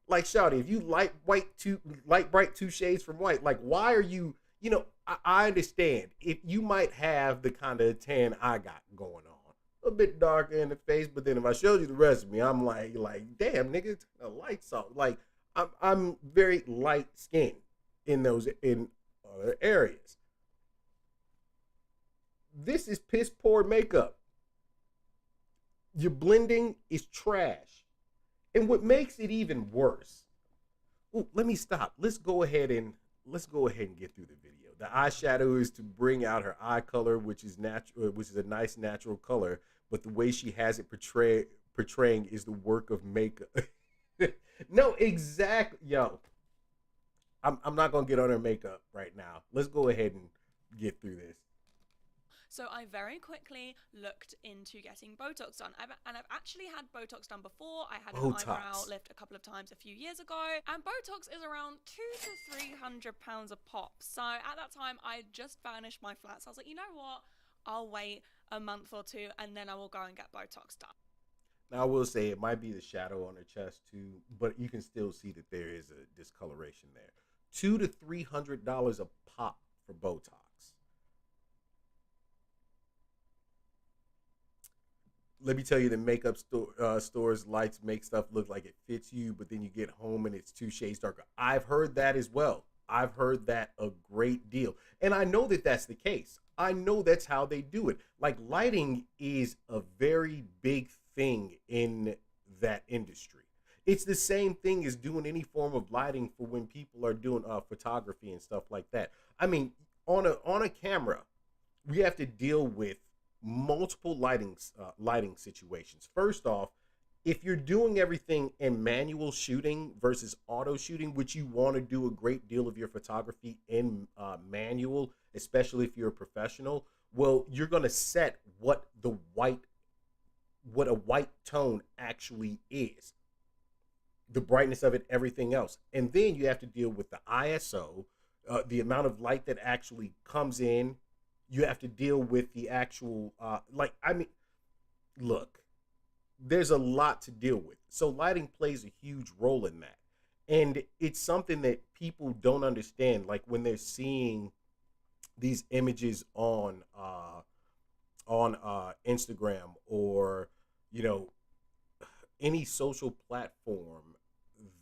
Like, shawty, if you light bright two shades from white, like, why are you, I understand if you might have the kind of tan I got going on, a bit darker in the face, but then if I showed you the rest of me, I'm like, damn, nigga, a light salt. Like, I'm very light skinned in other areas. This is piss poor makeup. Your blending is trash. And what makes it even worse, let me stop. Let's go ahead and get through the video. The eyeshadow is to bring out her eye color, which is natural, which is a nice natural color, but the way she has it portraying is the work of makeup. No, exactly. Yo, I'm not gonna get on her makeup right now. Let's go ahead and get through this. So I very quickly looked into getting Botox done. I've actually had Botox done before. I had an eyebrow lift a couple of times a few years ago. And Botox is around £200 to £300 a pop. So at that time, I just furnished my flat. So I was like, you know what? I'll wait a month or two and then I will go and get Botox done. Now, I will say it might be the shadow on her chest too, but you can still see that there is a discoloration there. $200 to $300 a pop for Botox. Let me tell you, the makeup stores lights make stuff look like it fits you, but then you get home and it's 2 shades darker. I've heard that as well. I've heard that a great deal. And I know that that's the case. I know that's how they do it. Like, lighting is a very big thing in that industry. It's the same thing as doing any form of lighting for when people are doing photography and stuff like that. I mean, on a camera, we have to deal with multiple lighting situations. First off, if you're doing everything in manual shooting versus auto shooting, which you want to do a great deal of your photography in manual, especially if you're a professional, well, you're going to set what a white tone actually is, the brightness of it, everything else. And then you have to deal with the ISO, the amount of light that actually comes in. You have to deal with the actual, look, there's a lot to deal with. So lighting plays a huge role in that. And it's something that people don't understand. Like, when they're seeing these images on Instagram or, any social platform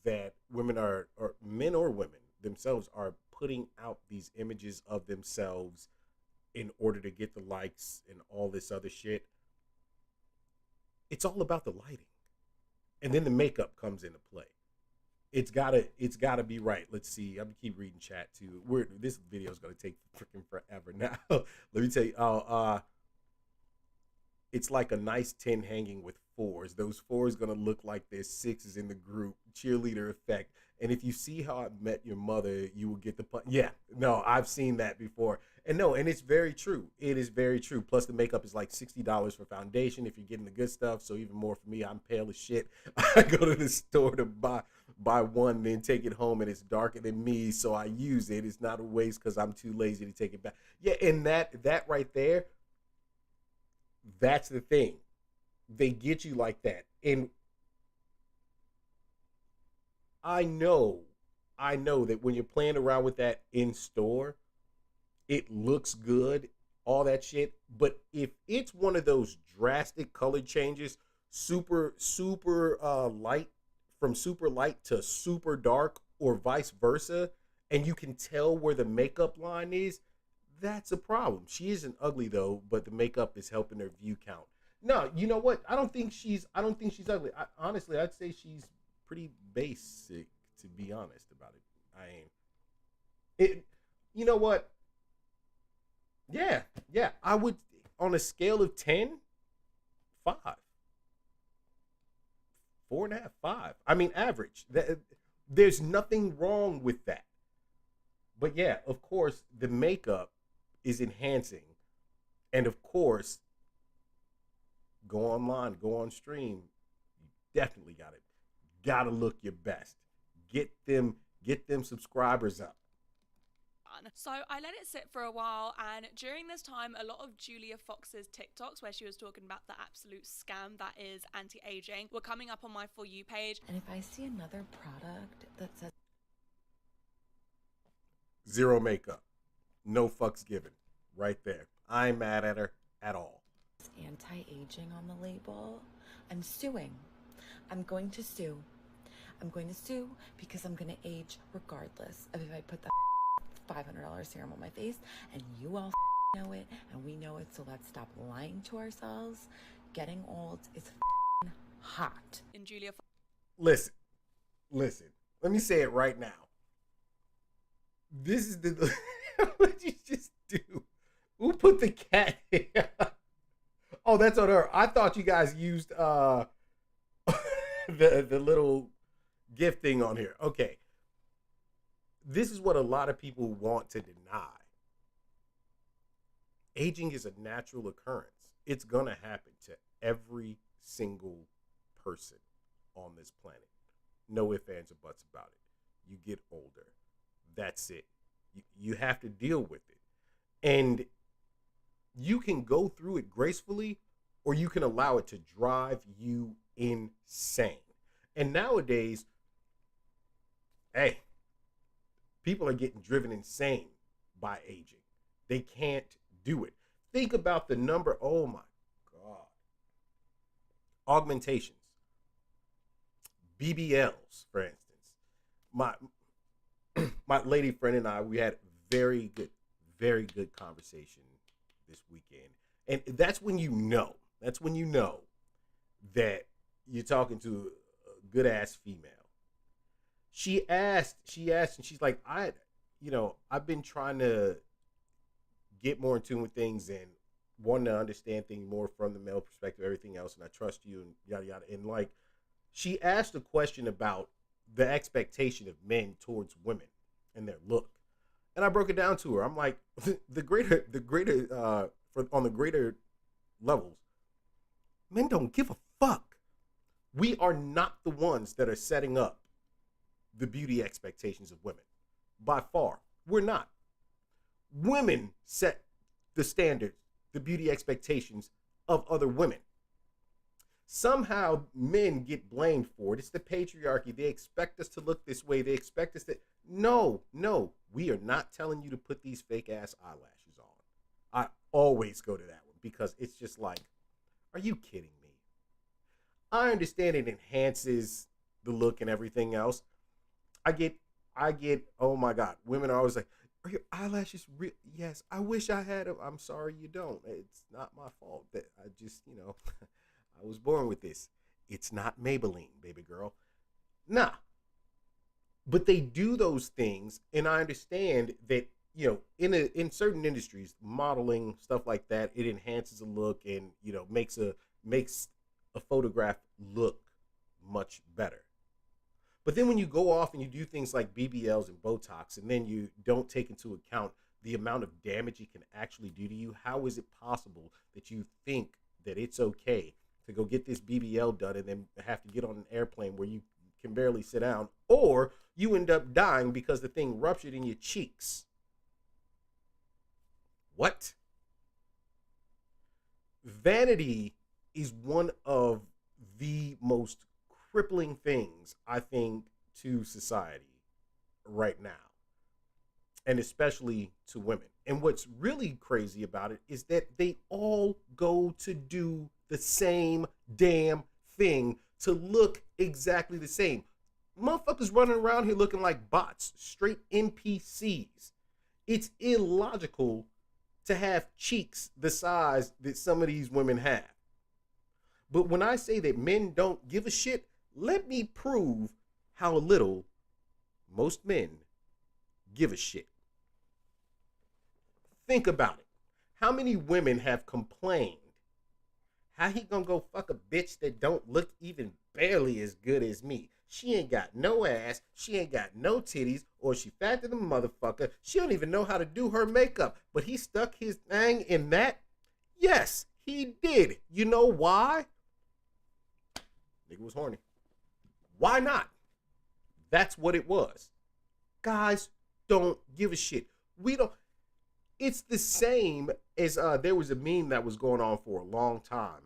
that women or men or women themselves are putting out these images of themselves in order to get the likes and all this other shit. It's all about the lighting. And then the makeup comes into play. It's gotta be right. Let's see. I'm gonna keep reading chat too. This video is gonna take freaking forever now. Let me tell you. It's like a nice 10 hanging with 4s. Those 4s gonna look like there's 6s in the group. Cheerleader effect. And if you see How I Met Your Mother, you will get the point. Yeah, no, I've seen that before. And it's very true. It is very true. Plus, the makeup is like $60 for foundation if you're getting the good stuff. So even more for me, I'm pale as shit. I go to the store to buy one, then take it home, and it's darker than me, so I use it. It's not a waste because I'm too lazy to take it back. Yeah, and that right there, that's the thing. They get you like that. And I know that when you're playing around with that in store, it looks good, all that shit. But if it's one of those drastic color changes, super light, from super light to super dark, or vice versa, and you can tell where the makeup line is, that's a problem. She isn't ugly though, but the makeup is helping her view count. No, you know what? I don't think she's ugly. Honestly, I'd say she's pretty basic, to be honest about it. I ain't. It. You know what? Yeah. I would, on a scale of 10, 5. 4.5, 5. I mean, average. There's nothing wrong with that. But yeah, of course, the makeup is enhancing. And of course, go online, go on stream. You definitely gotta look your best. Get them subscribers up. So I let it sit for a while, and during this time, a lot of Julia Fox's TikToks, where she was talking about the absolute scam that is anti-aging, were coming up on my For You page. And if I see another product that says Zero makeup, no fucks given, right there. I ain't mad at her at all. anti-aging on the label, I'm suing. I'm going to sue. I'm going to sue because I'm going to age regardless of if I put that $500 serum on my face, and you all know it and we know it, so let's stop lying to ourselves. Getting old is hot. In Julia Listen. Let me say it right now. This is the what did you just do? Who put the cat here? Oh, that's on her. I thought you guys used the little gift thing on here. Okay. This is what a lot of people want to deny. Aging is a natural occurrence. It's going to happen to every single person on this planet. No ifs, ands, or buts about it. You get older. That's it. You have to deal with it. And you can go through it gracefully, or you can allow it to drive you insane. And nowadays, hey, people are getting driven insane by aging. They can't do it. Think about the number. Oh my God. Augmentations. BBLs, for instance. My lady friend and I, we had very good conversation this weekend. And that's when you know that you're talking to a good ass female. She asked, and she's like, I've been trying to get more in tune with things and wanting to understand things more from the male perspective, everything else, and I trust you and yada yada. And like, she asked a question about the expectation of men towards women and their look. And I broke it down to her. I'm like, on the greater levels, men don't give a fuck. We are not the ones that are setting up the beauty expectations of women. By far, we're not. Women set the standards, the beauty expectations of other women. Somehow men get blamed for it. It's the patriarchy. They expect us to look this way. They expect us to... No, we are not telling you to put these fake ass eyelashes on. I always go to that one because it's just like, are you kidding me? I understand it enhances the look and everything else. I get, oh my God, women are always like, are your eyelashes real? Yes, I wish I had them. I'm sorry you don't. It's not my fault. That I just, I was born with this. It's not Maybelline, baby girl. Nah. But they do those things, and I understand that, in certain industries, modeling, stuff like that, it enhances a look and, makes a photograph look much better. But then when you go off and you do things like BBLs and Botox, and then you don't take into account the amount of damage it can actually do to you, how is it possible that you think that it's okay to go get this BBL done and then have to get on an airplane where you can barely sit down, or you end up dying because the thing ruptured in your cheeks? What? Vanity is one of the most crippling things, I think, to society right now, and especially to women. And what's really crazy about it is that they all go to do the same damn thing to look exactly the same. Motherfuckers running around here looking like bots, straight NPCs. It's illogical to have cheeks the size that some of these women have. But when I say that men don't give a shit, let me prove how little most men give a shit. Think about it. How many women have complained? How he gonna go fuck a bitch that don't look even barely as good as me? She ain't got no ass, she ain't got no titties, or she fat to the motherfucker. She don't even know how to do her makeup. But he stuck his thing in that? Yes, he did. You know why? Nigga was horny. Why not? That's what it was. Guys don't give a shit. We don't. It's the same as there was a meme that was going on for a long time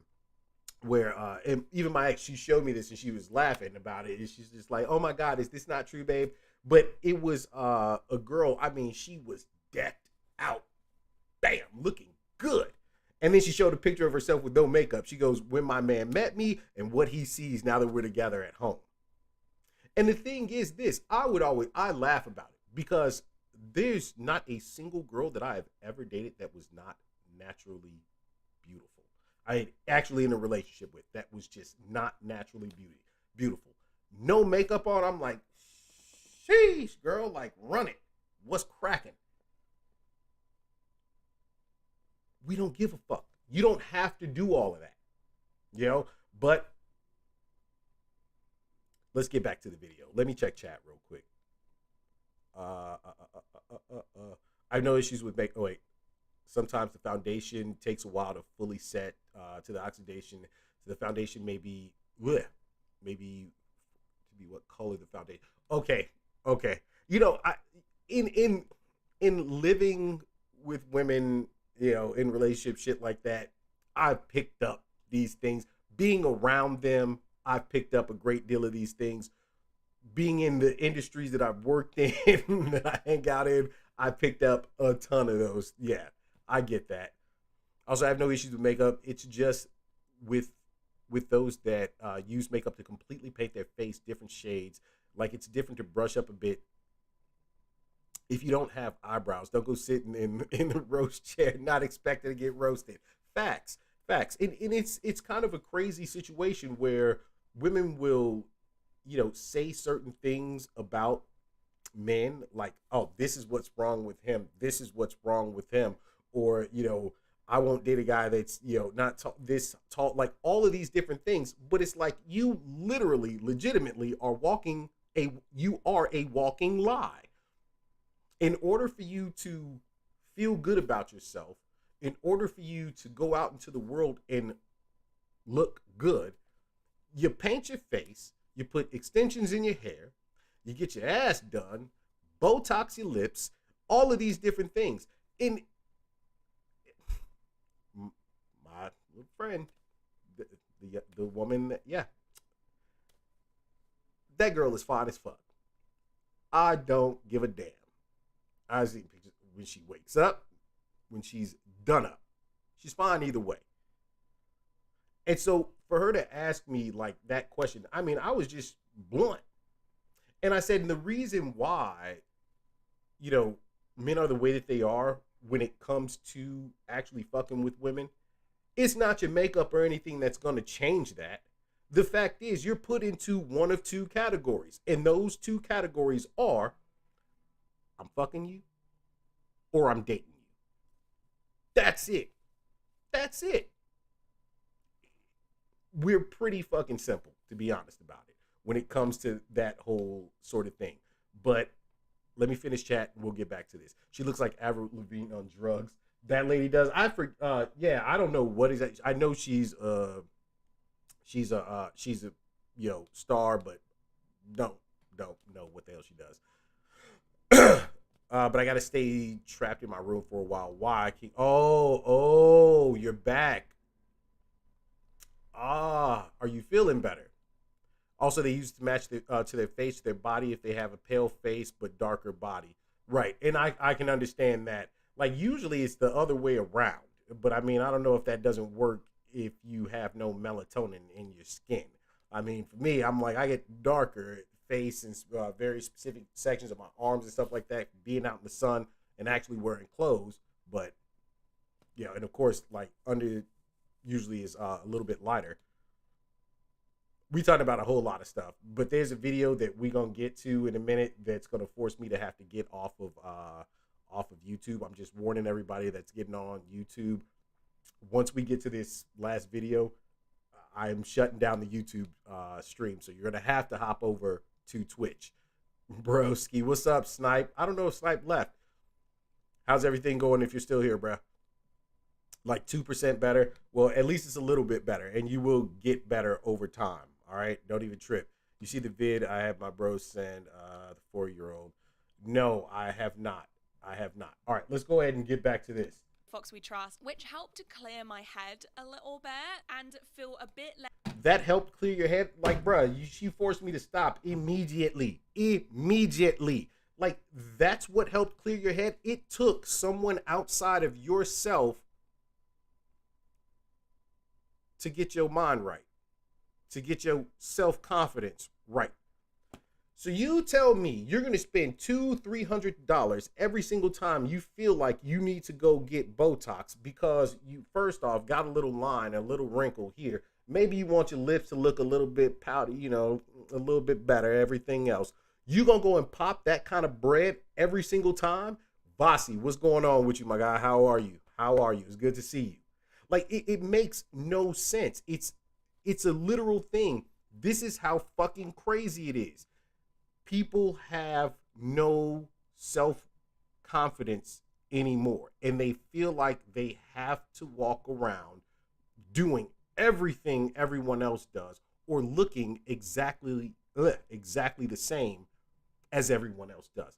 where and even my ex, she showed me this and she was laughing about it. And she's just like, oh my God, is this not true, babe? But it was a girl, I mean, she was decked out. Bam, looking good. And then she showed a picture of herself with no makeup. She goes, when my man met me and what he sees now that we're together at home. And the thing is this, I laugh about it because there's not a single girl that I have ever dated that was not naturally beautiful. I actually in a relationship with that was just not naturally beautiful. No makeup on. I'm like, sheesh, girl, like run it. What's cracking? We don't give a fuck. You don't have to do all of that, you know. But let's get back to the video. Let me check chat real quick. I have no issues with make. Oh wait, sometimes the foundation takes a while to fully set to the oxidation. So the foundation may be to be what color the foundation. Okay. You know, in living with women, you know, in relationship shit like that, I've picked up these things. Being around them, I've picked up a great deal of these things. Being in the industries that I've worked in, that I hang out in, I picked up a ton of those. Yeah, I get that. Also, I have no issues with makeup. It's just with those that use makeup to completely paint their face different shades. Like it's different to brush up a bit. If you don't have eyebrows, don't go sitting in the roast chair not expecting to get roasted. Facts. And it's kind of a crazy situation where women will, you know, say certain things about men like, oh, this is what's wrong with him. This is what's wrong with him. Or, you know, I won't date a guy that's, you know, not this tall, like all of these different things. But it's like you literally, legitimately are you are a walking lie. In order for you to feel good about yourself, in order for you to go out into the world and look good, you paint your face, you put extensions in your hair, you get your ass done, Botox your lips, all of these different things. And my little friend, the woman, yeah, that girl is fine as fuck. I don't give a damn. I see pictures when she wakes up, when she's done up. She's fine either way. And so for her to ask me like that question, I mean, I was just blunt. And I said, and the reason why, you know, men are the way that they are when it comes to actually fucking with women, it's not your makeup or anything that's going to change that. The fact is, you're put into one of two categories. And those two categories are, I'm fucking you, or I'm dating you. That's it. That's it. We're pretty fucking simple, to be honest about it, when it comes to that whole sort of thing. But let me finish chat and we'll get back to this. She looks like Avril Lavigne on drugs. That lady does. Yeah, I don't know what is that. I know she's a you know, star, but don't know what the hell she does. But I gotta stay trapped in my room for a while. Why? Oh, you're back. Are you feeling better? Also, they use to match to their face, their body, if they have a pale face but darker body. Right, and I can understand that. Like, usually it's the other way around. But, I mean, I don't know if that doesn't work if you have no melatonin in your skin. I mean, for me, I'm like, I get darker face and very specific sections of my arms and stuff like that, being out in the sun and actually wearing clothes. But, you know, and of course, like, under usually is a little bit lighter. We talked about a whole lot of stuff, but there's a video that we're gonna get to in a minute that's gonna force me to have to get off of YouTube. I'm just warning everybody that's getting on YouTube. once we get to this last video, I am shutting down the YouTube stream. So you're going to have to hop over to Twitch. Broski, what's up, Snipe? I don't know if Snipe left. How's everything going if you're still here, bro? Like 2% better? Well, at least it's a little bit better, and you will get better over time, all right? Don't even trip. You see the vid I have my bro send, the 4-year-old. No, I have not. I have not. All right, let's go ahead and get back to this. Fox We Trust, which helped to clear my head a little bit and feel a bit less. That helped clear your head? Like, bruh, she forced me to stop immediately. Immediately. Like, that's what helped clear your head? It took someone outside of yourself to get your mind right, to get your self-confidence right. So you tell me you're going to spend $200-$300 every single time you feel like you need to go get Botox because you, first off, got a little line, a little wrinkle here. Maybe you want your lips to look a little bit pouty, you know, a little bit better, everything else. You going to go and pop that kind of bread every single time? Vasi, what's going on with you, my guy? How are you? How are you? It's good to see you. Like, it makes no sense. It's a literal thing. This is how fucking crazy it is. People have no self-confidence anymore, and they feel like they have to walk around doing everything everyone else does or looking exactly the same as everyone else does.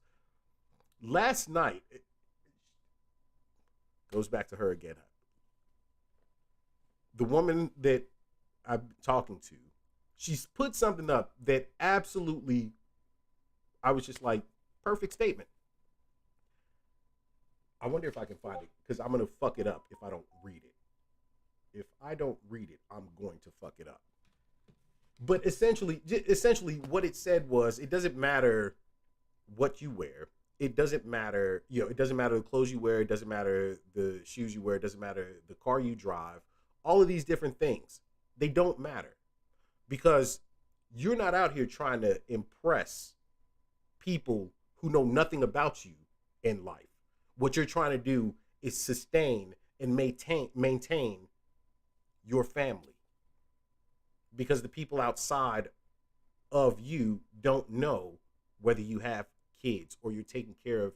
Last night, it goes back to her again. The woman that I'm talking to, she's put something up that absolutely, I was just like, perfect statement. I wonder if I can find it because I'm going to fuck it up if I don't read it. If I don't read it, I'm going to fuck it up. But essentially what it said was, it doesn't matter what you wear. It doesn't matter, it doesn't matter the clothes you wear. It doesn't matter the shoes you wear. It doesn't matter the car you drive. All of these different things, they don't matter because you're not out here trying to impress people who know nothing about you in life. What you're trying to do is sustain and maintain your family because the people outside of you don't know whether you have kids or you're taking care of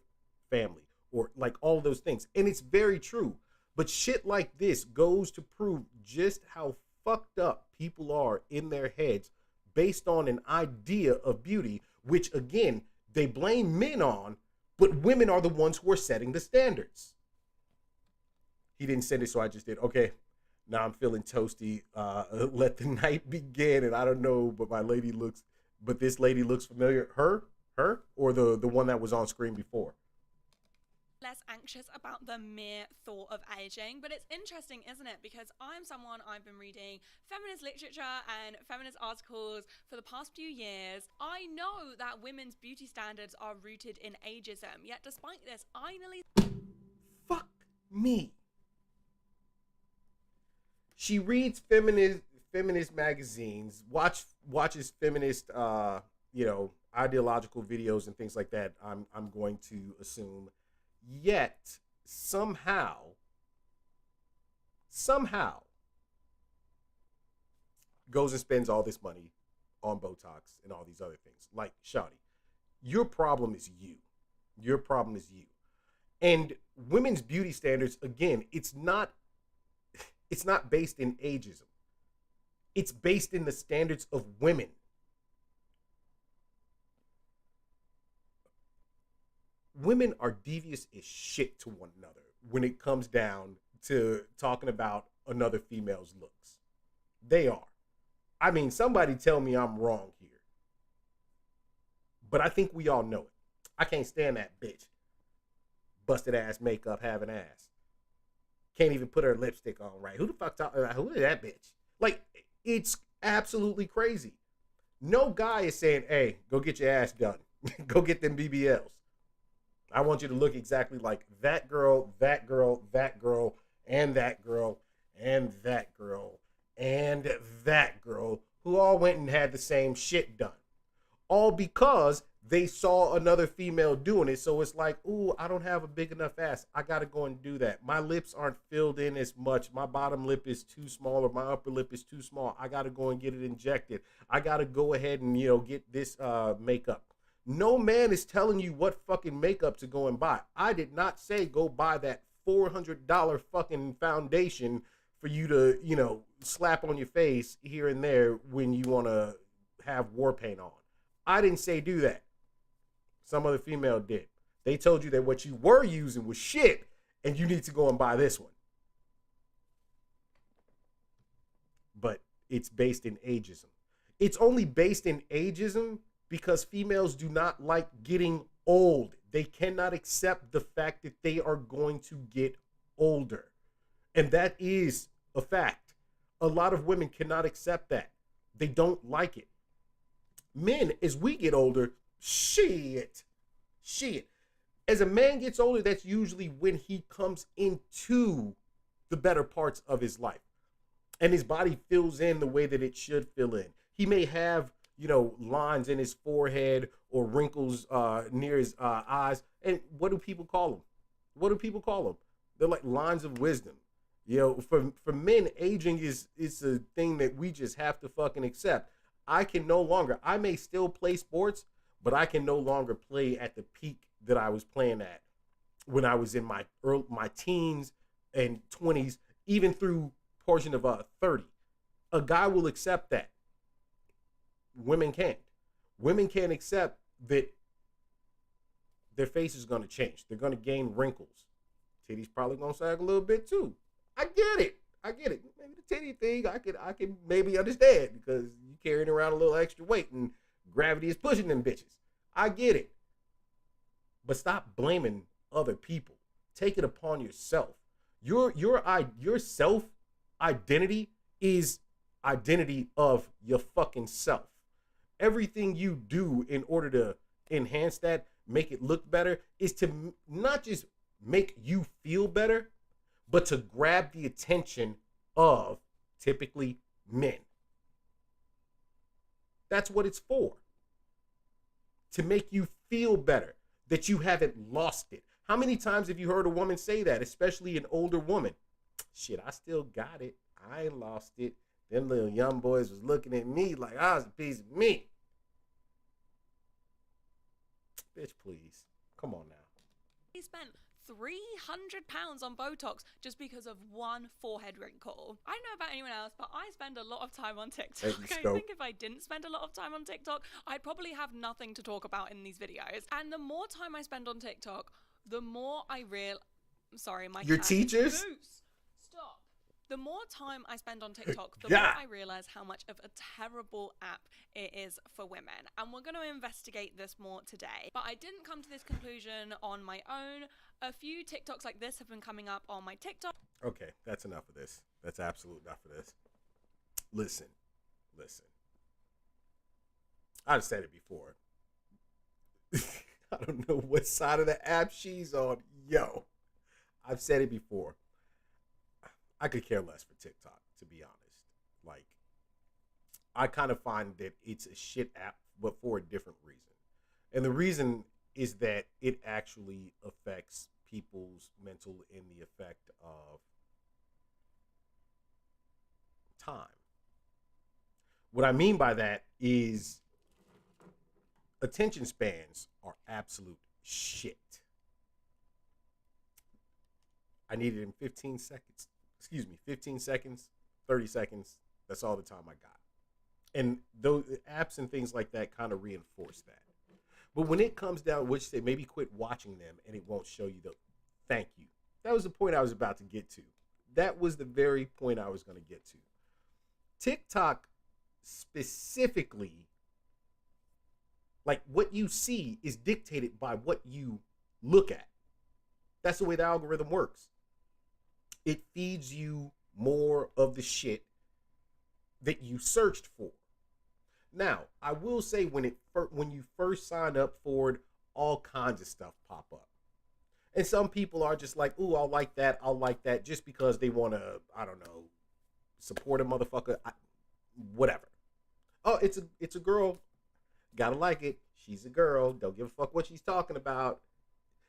family or like all those things. And it's very true. But shit like this goes to prove just how fucked up people are in their heads based on an idea of beauty, which again, they blame men on, but women are the ones who are setting the standards. He didn't send it, so I just did. Okay, now I'm feeling toasty. Let the night begin. And I don't know, but this lady looks familiar. Her, or the one that was on screen before? Less anxious about the mere thought of aging. But it's interesting, isn't it? Because I've been reading feminist literature and feminist articles for the past few years. I know that women's beauty standards are rooted in ageism, yet despite this, I nearly... Fuck me. She reads feminist magazines, watches feminist ideological videos and things like that, I'm going to assume. Yet somehow goes and spends all this money on Botox and all these other things. Like, shawty, your problem is you. Your problem is you. And women's beauty standards, again, it's not based in ageism. It's based in the standards of women. Women are devious as shit to one another when it comes down to talking about another female's looks. They are. I mean, somebody tell me I'm wrong here. But I think we all know it. I can't stand that bitch. Busted ass makeup having ass. Can't even put her lipstick on right. Who the fuck who is that bitch? Like, it's absolutely crazy. No guy is saying, hey, go get your ass done. Go get them BBLs. I want you to look exactly like that girl, that girl, that girl, and that girl, and that girl, and that girl, who all went and had the same shit done. All because they saw another female doing it. So it's like, ooh, I don't have a big enough ass. I got to go and do that. My lips aren't filled in as much. My bottom lip is too small or my upper lip is too small. I got to go and get it injected. I got to go ahead and, get this makeup. No man is telling you what fucking makeup to go and buy. I did not say go buy that $400 fucking foundation for you to, slap on your face here and there when you want to have war paint on. I didn't say do that. Some other female did. They told you that what you were using was shit and you need to go and buy this one. But it's based in ageism. It's only based in ageism because females do not like getting old. They cannot accept the fact that they are going to get older. And that is a fact. A lot of women cannot accept that. They don't like it. Men, as we get older, shit. As a man gets older, that's usually when he comes into the better parts of his life. And his body fills in the way that it should fill in. He may have, lines in his forehead or wrinkles near his eyes. And what do people call them? They're like lines of wisdom. For men, aging is a thing that we just have to fucking accept. I may still play sports, but I can no longer play at the peak that I was playing at when I was in my teens and 20s, even through portion of 30. A guy will accept that. Women can't. Women can't accept that their face is going to change. They're going to gain wrinkles. Titties probably going to sag a little bit too. I get it. Maybe the titty thing I could maybe understand because you carrying around a little extra weight and gravity is pushing them bitches. I get it. But stop blaming other people. Take it upon yourself. Your self identity is identity of your fucking self. Everything you do in order to enhance that, make it look better, is to not just make you feel better, but to grab the attention of typically men. That's what it's for. To make you feel better, that you haven't lost it. How many times have you heard a woman say that, especially an older woman? Shit, I still got it. I ain't lost it. Them little young boys was looking at me like I was a piece of meat. Bitch, please. Come on now. He spent £300 on Botox just because of one forehead wrinkle. I don't know about anyone else, but I spend a lot of time on TikTok. I think if I didn't spend a lot of time on TikTok, I'd probably have nothing to talk about in these videos. And the more time I spend on TikTok, the more I Sorry, my Your teachers? Goose. Stop. The more time I spend on TikTok, the more I realize how much of a terrible app it is for women. And we're going to investigate this more today. But I didn't come to this conclusion on my own. A few TikToks like this have been coming up on my TikTok. Okay, that's enough of this. That's absolute enough of this. Listen. I've said it before. I don't know what side of the app she's on. Yo, I've said it before. I could care less for TikTok, to be honest. Like, I kind of find that it's a shit app, but for a different reason. And the reason is that it actually affects people's mental in the effect of time. What I mean by that is attention spans are absolute shit. I need it in 15 seconds. 15 seconds, 30 seconds. That's all the time I got. And those apps and things like that kind of reinforce that. But when it comes down, which say maybe quit watching them and it won't show you the thank you. That was the point I was about to get to. That was the very point I was going to get to. TikTok specifically, like what you see is dictated by what you look at. That's the way the algorithm works. It feeds you more of the shit that you searched for. Now, I will say when you first sign up for it, all kinds of stuff pop up. And some people are just like, ooh, I'll like that, just because they want to, I don't know, support a motherfucker, whatever. Oh, it's a girl, gotta like it. She's a girl. Don't give a fuck what she's talking about.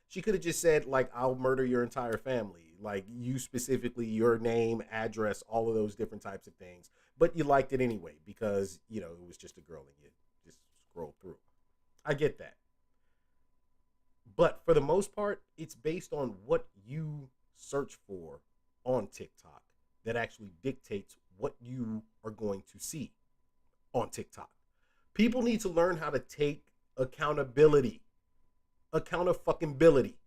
She could have just said, like, I'll murder your entire family. Like, you specifically, your name, address, all of those different types of things. But you liked it anyway because, you know, it was just a girl and you just scroll through. I get that. But for the most part, it's based on what you search for on TikTok that actually dictates what you are going to see on TikTok. People need to learn how to take accountability. Accountability.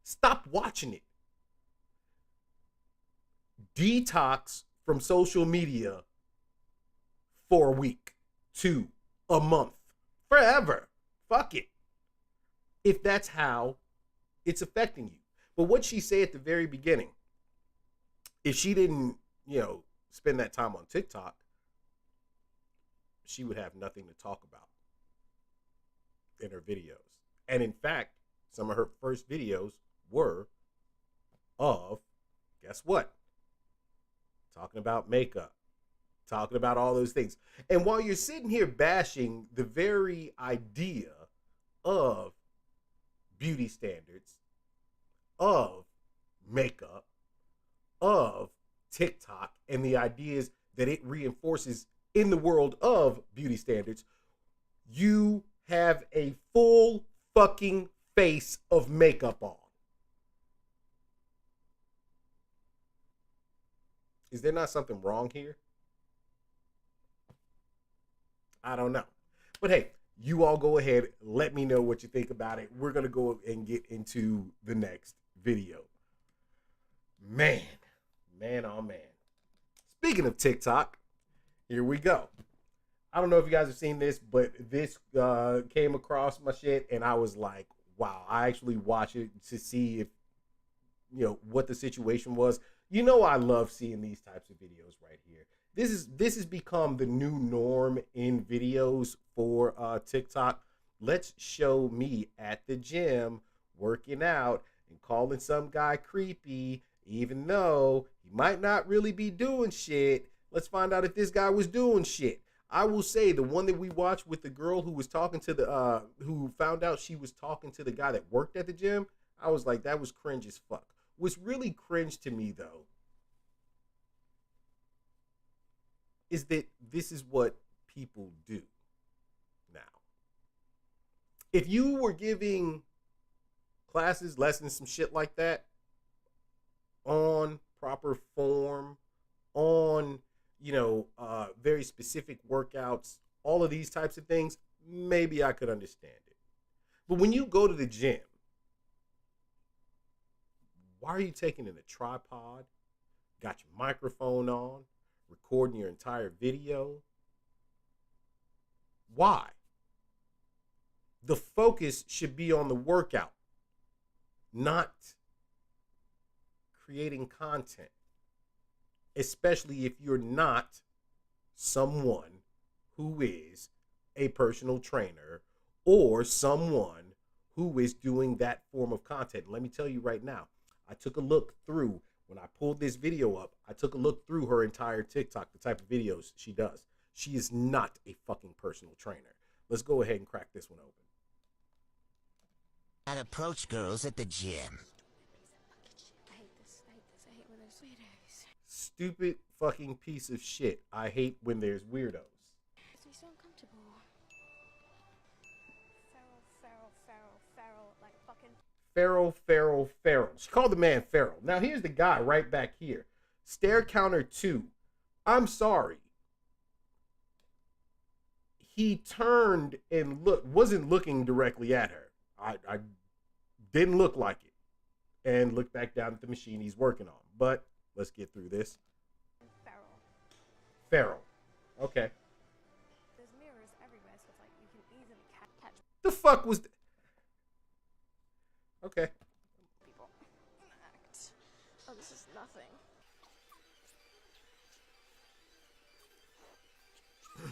Stop watching it. Detox from social media for a week, 2, a month, forever. Fuck it. If that's how it's affecting you. But what she said at the very beginning, if she didn't, you know, spend that time on TikTok, she would have nothing to talk about in her videos. And in fact, some of her first videos were of, guess what? Talking about makeup, talking about all those things. And while you're sitting here bashing the very idea of beauty standards, of makeup, of TikTok, and the ideas that it reinforces in the world of beauty standards, you have a full fucking face of makeup on. Is there not something wrong here? I don't know. But hey, you all go ahead. Let me know what you think about it. We're going to go and get into the next video. Man, oh man. Speaking of TikTok, here we go. I don't know if you guys have seen this, but this came across my shit and I was like, wow, I actually watched it to see if, you know, what the situation was. You know, I love seeing these types of videos right here. This has become the new norm in videos for TikTok. Let's show me at the gym working out and calling some guy creepy, even though he might not really be doing shit. Let's find out if this guy was doing shit. I will say the one that we watched with the girl who was talking to the who found out she was talking to the guy that worked at the gym, I was like, that was cringe as fuck. What's really cringe to me though is that this is what people do now. If you were giving classes, lessons, some shit like that on proper form, on, you know, very specific workouts, all of these types of things, maybe I could understand it. But when you go to the gym, why are you taking in a tripod, got your microphone on, recording your entire video? Why? The focus should be on the workout, not creating content, especially if you're not someone who is a personal trainer or someone who is doing that form of content. Let me tell you right now, I took a look through, when I pulled this video up, I took a look through her entire TikTok, the type of videos she does. She is not a fucking personal trainer. Let's go ahead and crack this one open. I'd approach girls at the gym. I hate this. I hate when there's weirdos. Stupid fucking piece of shit. I hate when there's weirdos. Makes me so uncomfortable. Feral, like fucking... Feral. She called the man feral. Now here's the guy right back here. Stare counter 2. I'm sorry. He turned and wasn't looking directly at her. I didn't look like it. And looked back down at the machine he's working on. But let's get through this. Feral. Okay. There's mirrors everywhere, so it's like you can easily catch The fuck was... Okay. people. Act. Oh, this is nothing. Okay,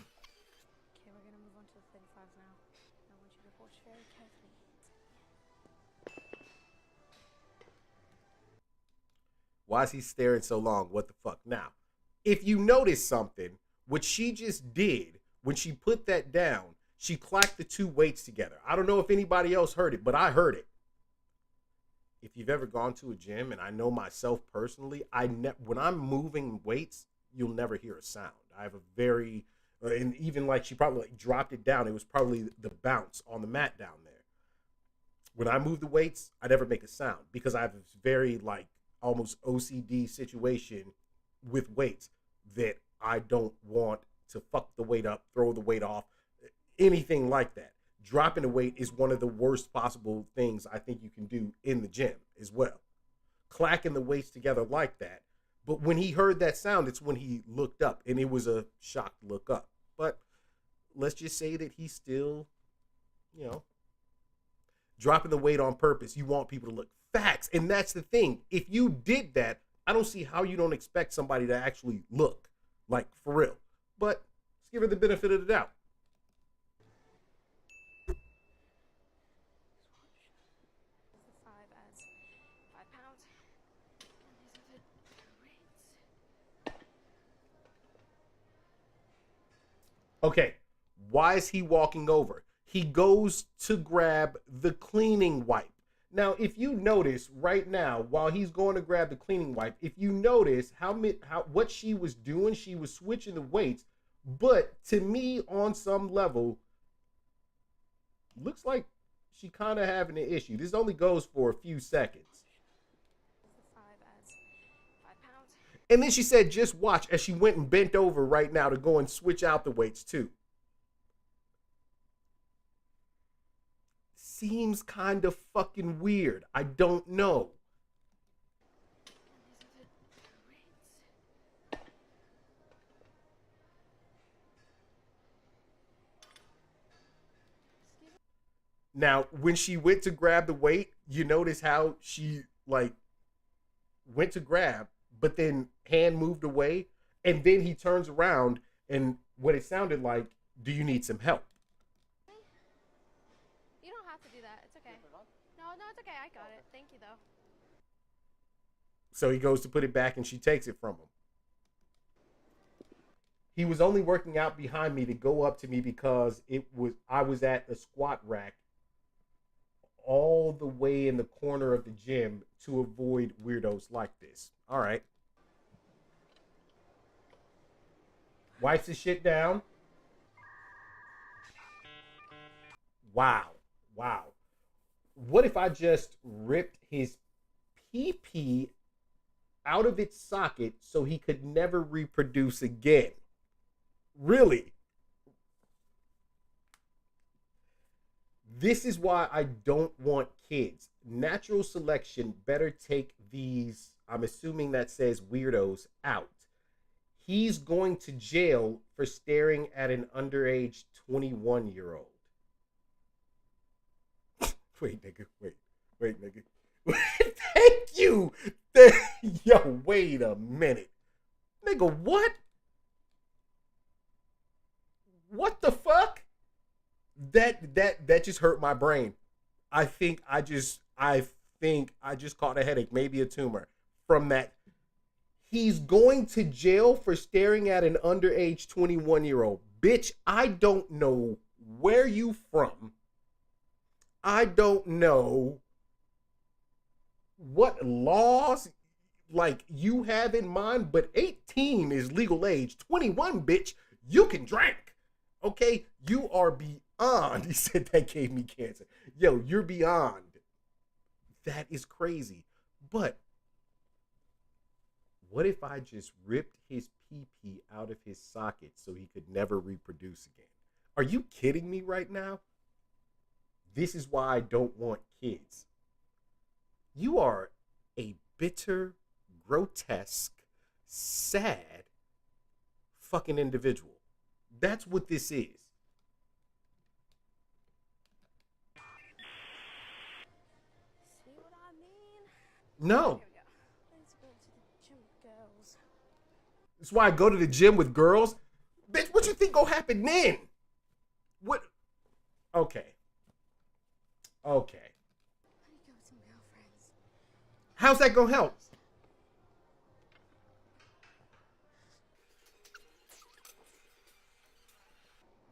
we're gonna move on to the 35s now. I want you to watch very carefully. Why is he staring so long? What the fuck? Now, if you notice something, what she just did when she put that down, She clacked the two weights together. I don't know if anybody else heard it, but I heard it. If you've ever gone to a gym, and I know myself personally, when I'm moving weights, you'll never hear a sound. I have a very, and even like she probably like dropped it down. It was probably the bounce on the mat down there. When I move the weights, I never make a sound because I have this very like almost OCD situation with weights that I don't want to fuck the weight up, throw the weight off, anything like that. Dropping the weight is one of the worst possible things I think you can do in the gym as well. Clacking the weights together like that. But when he heard that sound, it's when he looked up, and it was a shocked look up. But let's just say that he's still, you know, dropping the weight on purpose. You want people to look. Facts. And that's the thing. If you did that, I don't see how you don't expect somebody to actually look. Like, for real. But let's give her the benefit of the doubt. Okay, why is he walking over? He goes to grab the cleaning wipe. Now, if you notice right now, while he's going to grab the cleaning wipe, if you notice what she was doing, she was switching the weights. But to me, on some level, looks like she kind of having an issue. This only goes for a few seconds. And then she said, just watch, as she went and bent over right now to go and switch out the weights too. Seems kind of fucking weird. I don't know. Now, when she went to grab the weight, you notice how she like went to grab, but then hand moved away, and then he turns around, and what it sounded like, do you need some help? You don't have to do that. It's okay. No, it's okay. I got it. Thank you, though. So he goes to put it back, and she takes it from him. He was only working out behind me to go up to me because I was at a squat rack all the way in the corner of the gym to avoid weirdos like this. All right. Wipes his shit down. Wow. What if I just ripped his pee-pee out of its socket so he could never reproduce again? Really? This is why I don't want kids. Natural selection better take these, I'm assuming that says weirdos, out. He's going to jail for staring at an underage 21-year-old. Wait, nigga. Wait, nigga. Thank you. Yo, wait a minute. Nigga, what? What the fuck? That just hurt my brain. I think I just caught a headache, maybe a tumor from that. He's going to jail for staring at an underage 21-year-old. Bitch, I don't know where you from. I don't know what laws like you have in mind, but 18 is legal age. 21, bitch, you can drink. Okay? You are beyond. He said that gave me cancer. Yo, you're beyond. That is crazy. But what if I just ripped his pee-pee out of his socket so he could never reproduce again? Are you kidding me right now? This is why I don't want kids. You are a bitter, grotesque, sad fucking individual. That's what this is. See what I mean? No. Here we go. Let's go to the gym with girls. That's why I go to the gym with girls. Bitch, what you think gonna happen then? What? Okay. Okay. Let me go with some girlfriends. How's that gonna help?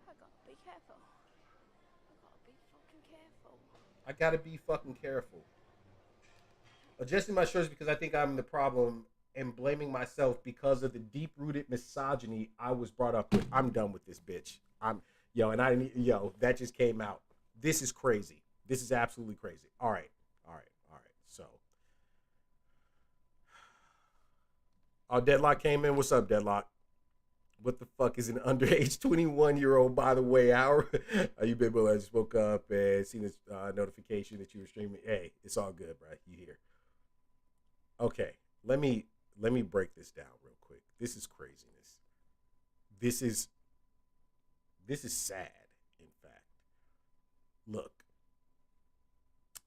I gotta be careful. careful. I gotta be fucking careful. Adjusting my shirts because I think I'm the problem and blaming myself because of the deep-rooted misogyny I was brought up with. I'm done with this bitch. That just came out. This is crazy. This is absolutely crazy. All right. So, Deadlock came in. What's up, Deadlock? What the fuck is an underage 21-year-old, by the way? How you been, Bill? I just woke up and seen this notification that you were streaming. Hey, it's all good, bro. You here? Okay, let me break this down real quick. This is craziness. This is sad, in fact. Look,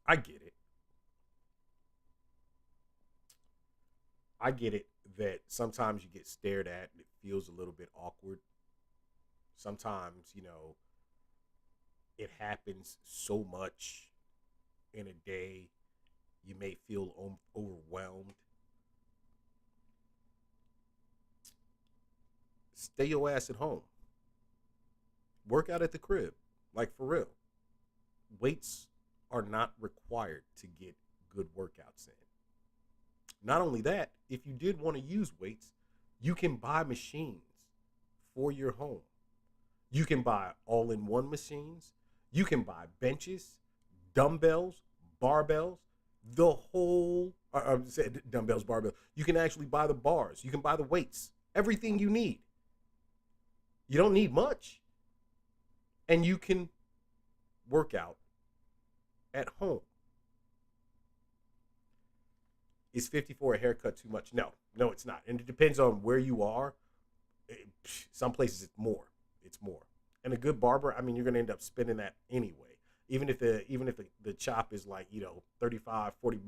I get it. I get it that sometimes you get stared at and it feels a little bit awkward. Sometimes, it happens so much in a day, you may feel overwhelmed. Stay your ass at home. Work out at the crib, like for real. Weights are not required to get good workouts in. Not only that, if you did want to use weights, you can buy machines for your home. You can buy all-in-one machines. You can buy benches, dumbbells, barbells, the whole, dumbbells, barbells. You can actually buy the bars. You can buy the weights, everything you need. You don't need much. And you can work out at home. Is 54 a haircut too much? No, it's not. And it depends on where you are. Some places it's more. And a good barber, you're going to end up spending that anyway. Even if the chop is like, $35, $40, you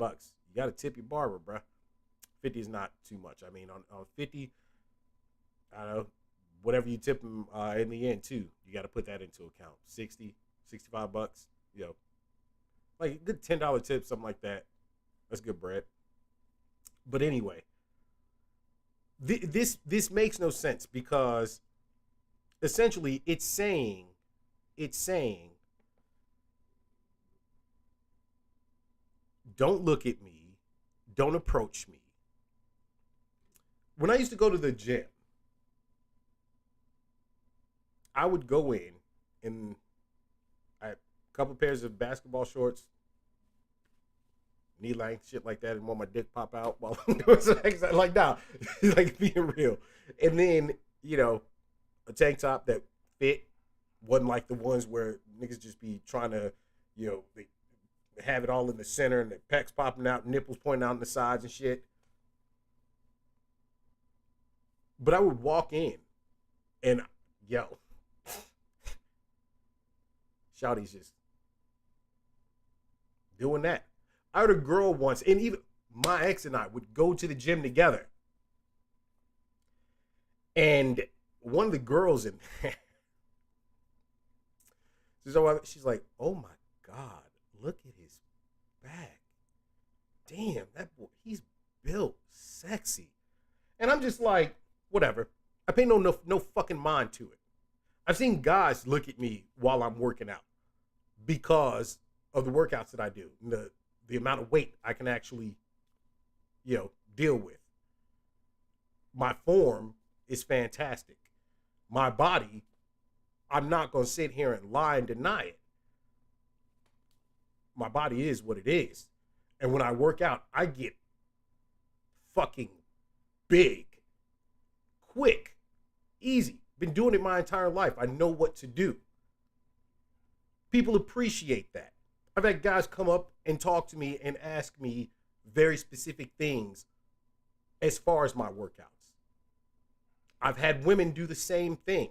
got to tip your barber, bruh. 50 is not too much. On 50, I don't know, whatever you tip them in the end too, you got to put that into account. 60, $65, like a good $10 tip, something like that. That's good bread. But anyway, this makes no sense because essentially it's saying don't look at me, don't approach me. When I used to go to the gym, I would go in I had a couple pairs of basketball shorts, knee length, shit like that, and want my dick pop out while I'm doing sex. Like, nah, like being real. And then, a tank top that fit, wasn't like the ones where niggas just be trying to, they have it all in the center and the pecs popping out, nipples pointing out on the sides and shit. But I would walk in and, Shawty's just doing that. I heard a girl once, and even my ex and I would go to the gym together. And one of the girls in there, she's like, oh my God, look at his back. Damn, that boy, he's built sexy. And I'm just like, whatever. I pay no fucking mind to it. I've seen guys look at me while I'm working out because of the workouts that I do. The amount of weight I can actually, deal with. My form is fantastic. My body, I'm not going to sit here and lie and deny it. My body is what it is. And when I work out, I get fucking big, quick, easy. Been doing it my entire life. I know what to do. People appreciate that. I've had guys come up and talk to me and ask me very specific things as far as my workouts. I've had women do the same thing.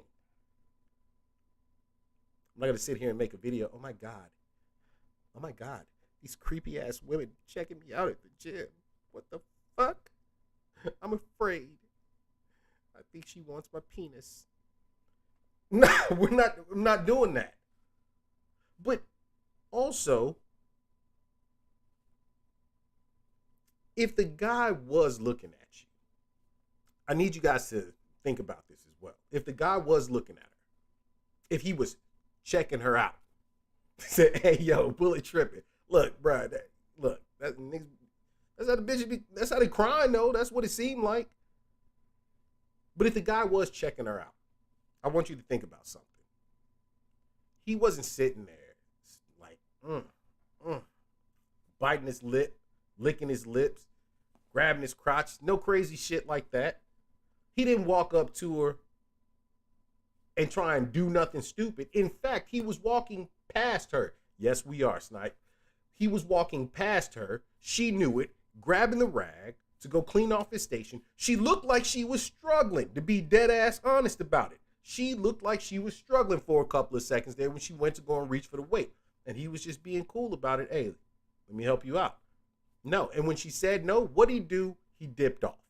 I'm not going to sit here and make a video. Oh my God. These creepy ass women checking me out at the gym. What the fuck? I'm afraid. I think she wants my penis. No, I'm not doing that. But also, if the guy was looking at you, I need you guys to think about this as well. If the guy was looking at her, if he was checking her out, Said, hey, yo, bullet tripping. Look, bro, that's how the bitches be, that's how they crying, though. That's what it seemed like. But if the guy was checking her out, I want you to think about something. He wasn't sitting there like, biting his lip, licking his lips, grabbing his crotch. No crazy shit like that. He didn't walk up to her and try and do nothing stupid. In fact, he was walking past her. Yes, we are, Snipe. He was walking past her. She knew it, grabbing the rag to go clean off his station. She looked like she was struggling, to be dead ass honest about it. She looked like she was struggling for a couple of seconds there when she went to go and reach for the weight. And he was just being cool about it. Hey, let me help you out. No. And when she said no, what did he do? He dipped off.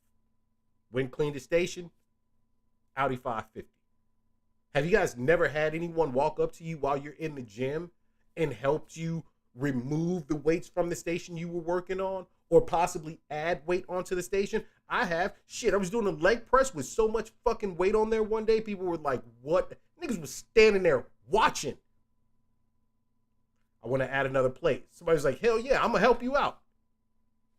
Went and cleaned the station. Audi 550. Have you guys never had anyone walk up to you while you're in the gym and helped you remove the weights from the station you were working on, or possibly add weight onto the station? I have. Shit, I was doing a leg press with so much fucking weight on there one day. People were like, what? Niggas was standing there watching. I want to add another plate. Somebody's like, hell yeah, I'm going to help you out.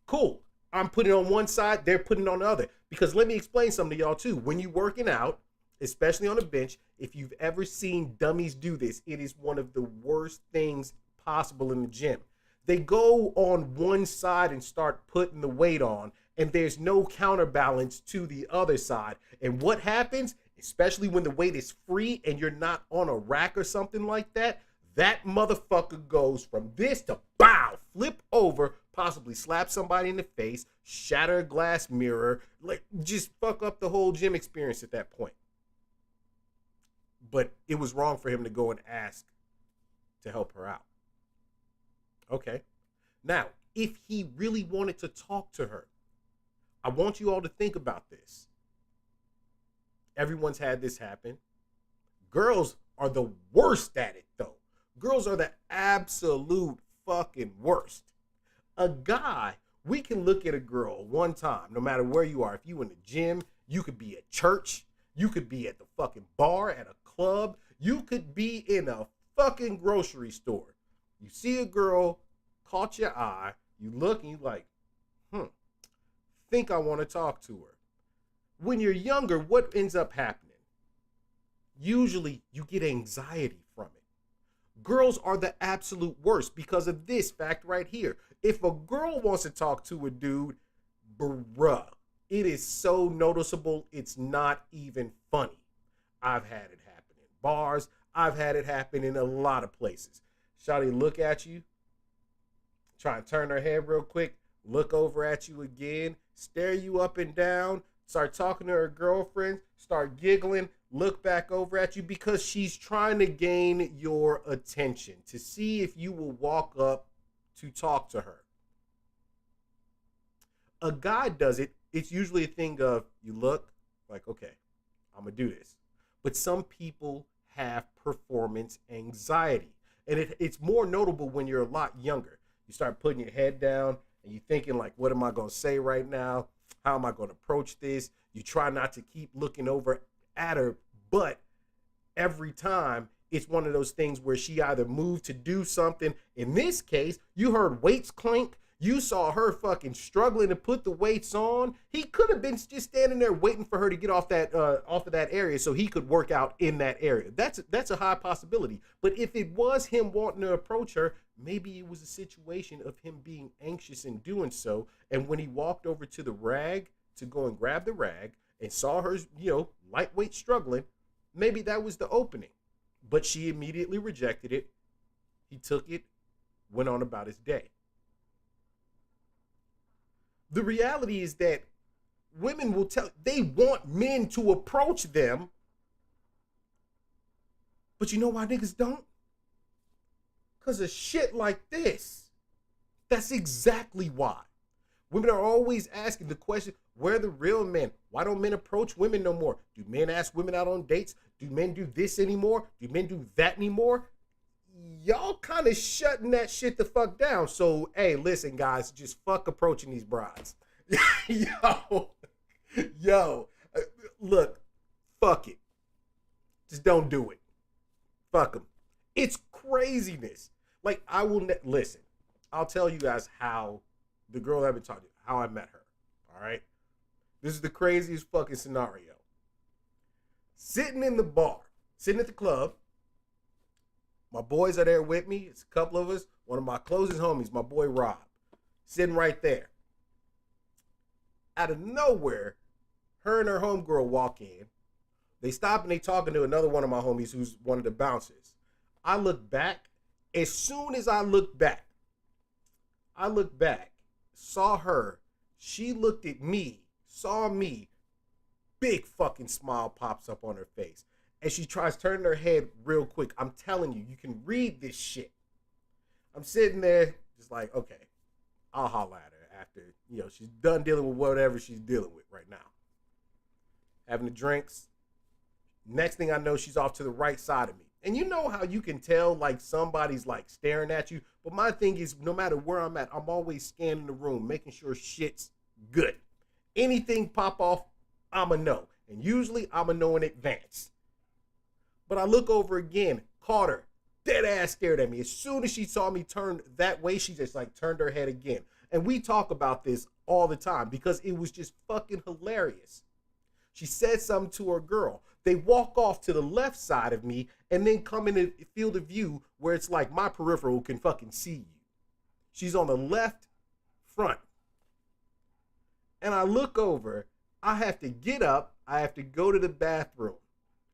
Cool. I'm putting it on one side, they're putting it on the other. Because let me explain something to y'all too. When you're working out, especially on a bench, if you've ever seen dummies do this, it is one of the worst things possible in the gym. They go on one side and start putting the weight on, and there's no counterbalance to the other side. And what happens, especially when the weight is free and you're not on a rack or something like that, that motherfucker goes from this to bow, flip over, possibly slap somebody in the face, shatter a glass mirror, like just fuck up the whole gym experience at that point. But it was wrong for him to go and ask to help her out. Okay. Now, if he really wanted to talk to her, I want you all to think about this. Everyone's had this happen. Girls are the worst at it, though. Girls are the absolute fucking worst. A guy, we can look at a girl one time, no matter where you are. If you in the gym, you could be at church, you could be at the fucking bar, at a club, you could be in a fucking grocery store. You see a girl, caught your eye, you look and you like, think I want to talk to her. When you're younger, what ends up happening? Usually you get anxiety from it. Girls are the absolute worst because of this fact right here. If a girl wants to talk to a dude, bruh, it is so noticeable, it's not even funny. I've had it happen in bars. I've had it happen in a lot of places. Shawty look at you, try and turn her head real quick, look over at you again, stare you up and down, start talking to her girlfriend, start giggling, look back over at you because she's trying to gain your attention to see if you will walk up to talk to her. A guy does it. It's usually a thing of you look like, okay, I'm going to do this. But some people have performance anxiety. And it's more notable when you're a lot younger. You start putting your head down and you're thinking like, what am I going to say right now? How am I going to approach this? You try not to keep looking over at her, but every time it's one of those things where she either moved to do something. In this case, you heard weights clink. You saw her fucking struggling to put the weights on. He could have been just standing there waiting for her to get off of that area so he could work out in that area. That's a high possibility. But if it was him wanting to approach her, maybe it was a situation of him being anxious in doing so. And when he walked over to the rag to go and grab the rag and saw her, lightweight struggling, maybe that was the opening. But she immediately rejected it. He took it, went on about his day. The reality is that women will they want men to approach them. But you know why niggas don't? Because of shit like this. That's exactly why. Women are always asking the question, where are the real men? Why don't men approach women no more? Do men ask women out on dates? Do men do this anymore? Do men do that anymore? Y'all kind of shutting that shit the fuck down. So, hey, listen, guys, just fuck approaching these brides. Yo, look, fuck it. Just don't do it. Fuck them. It's craziness. Like, listen. I'll tell you guys how the girl I've been talking to, how I met her. All right. This is the craziest fucking scenario. Sitting in the bar, sitting at the club. My boys are there with me. It's a couple of us. One of my closest homies, my boy Rob, sitting right there. Out of nowhere, her and her homegirl walk in. They stop and they talking to another one of my homies who's one of the bouncers. I look back. As soon as I look back, saw her. She looked at me, saw me. Big fucking smile pops up on her face. And she tries turning her head real quick. I'm telling you, you can read this shit. I'm sitting there just like, okay, I'll holler at her after, she's done dealing with whatever she's dealing with right now. Having the drinks. Next thing I know, she's off to the right side of me. And you know how you can tell like somebody's like staring at you. But my thing is, no matter where I'm at, I'm always scanning the room, making sure shit's good. Anything pop off, I'ma know. And usually I'ma know in advance. But I look over again, caught her, dead ass stared at me. As soon as she saw me turn that way, she just like turned her head again. And we talk about this all the time because it was just fucking hilarious. She said something to her girl. They walk off to the left side of me and then come in the field of view where it's like my peripheral can fucking see you. She's on the left front. And I look over, I have to get up, I have to go to the bathroom.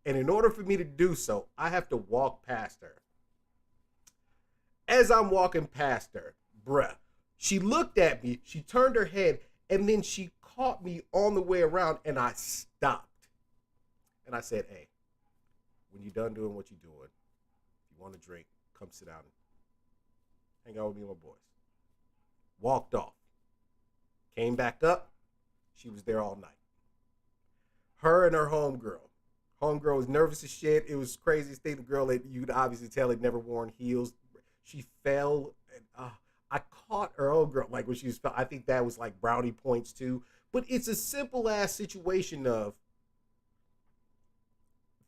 And in order for me to do so, I have to walk past her. As I'm walking past her, she looked at me, she turned her head, and then she caught me on the way around, and I stopped. And I said, hey, when you're done doing what you're doing, if you want a drink, come sit down and hang out with me and my boys. Walked off. Came back up. She was there all night. Her and her homegirl. Homegirl was nervous as shit. It was craziest thing. The girl that you could obviously tell had never worn heels. She fell. And, I caught her homegirl like when she was. I think that was like brownie points too. But it's a simple ass situation of.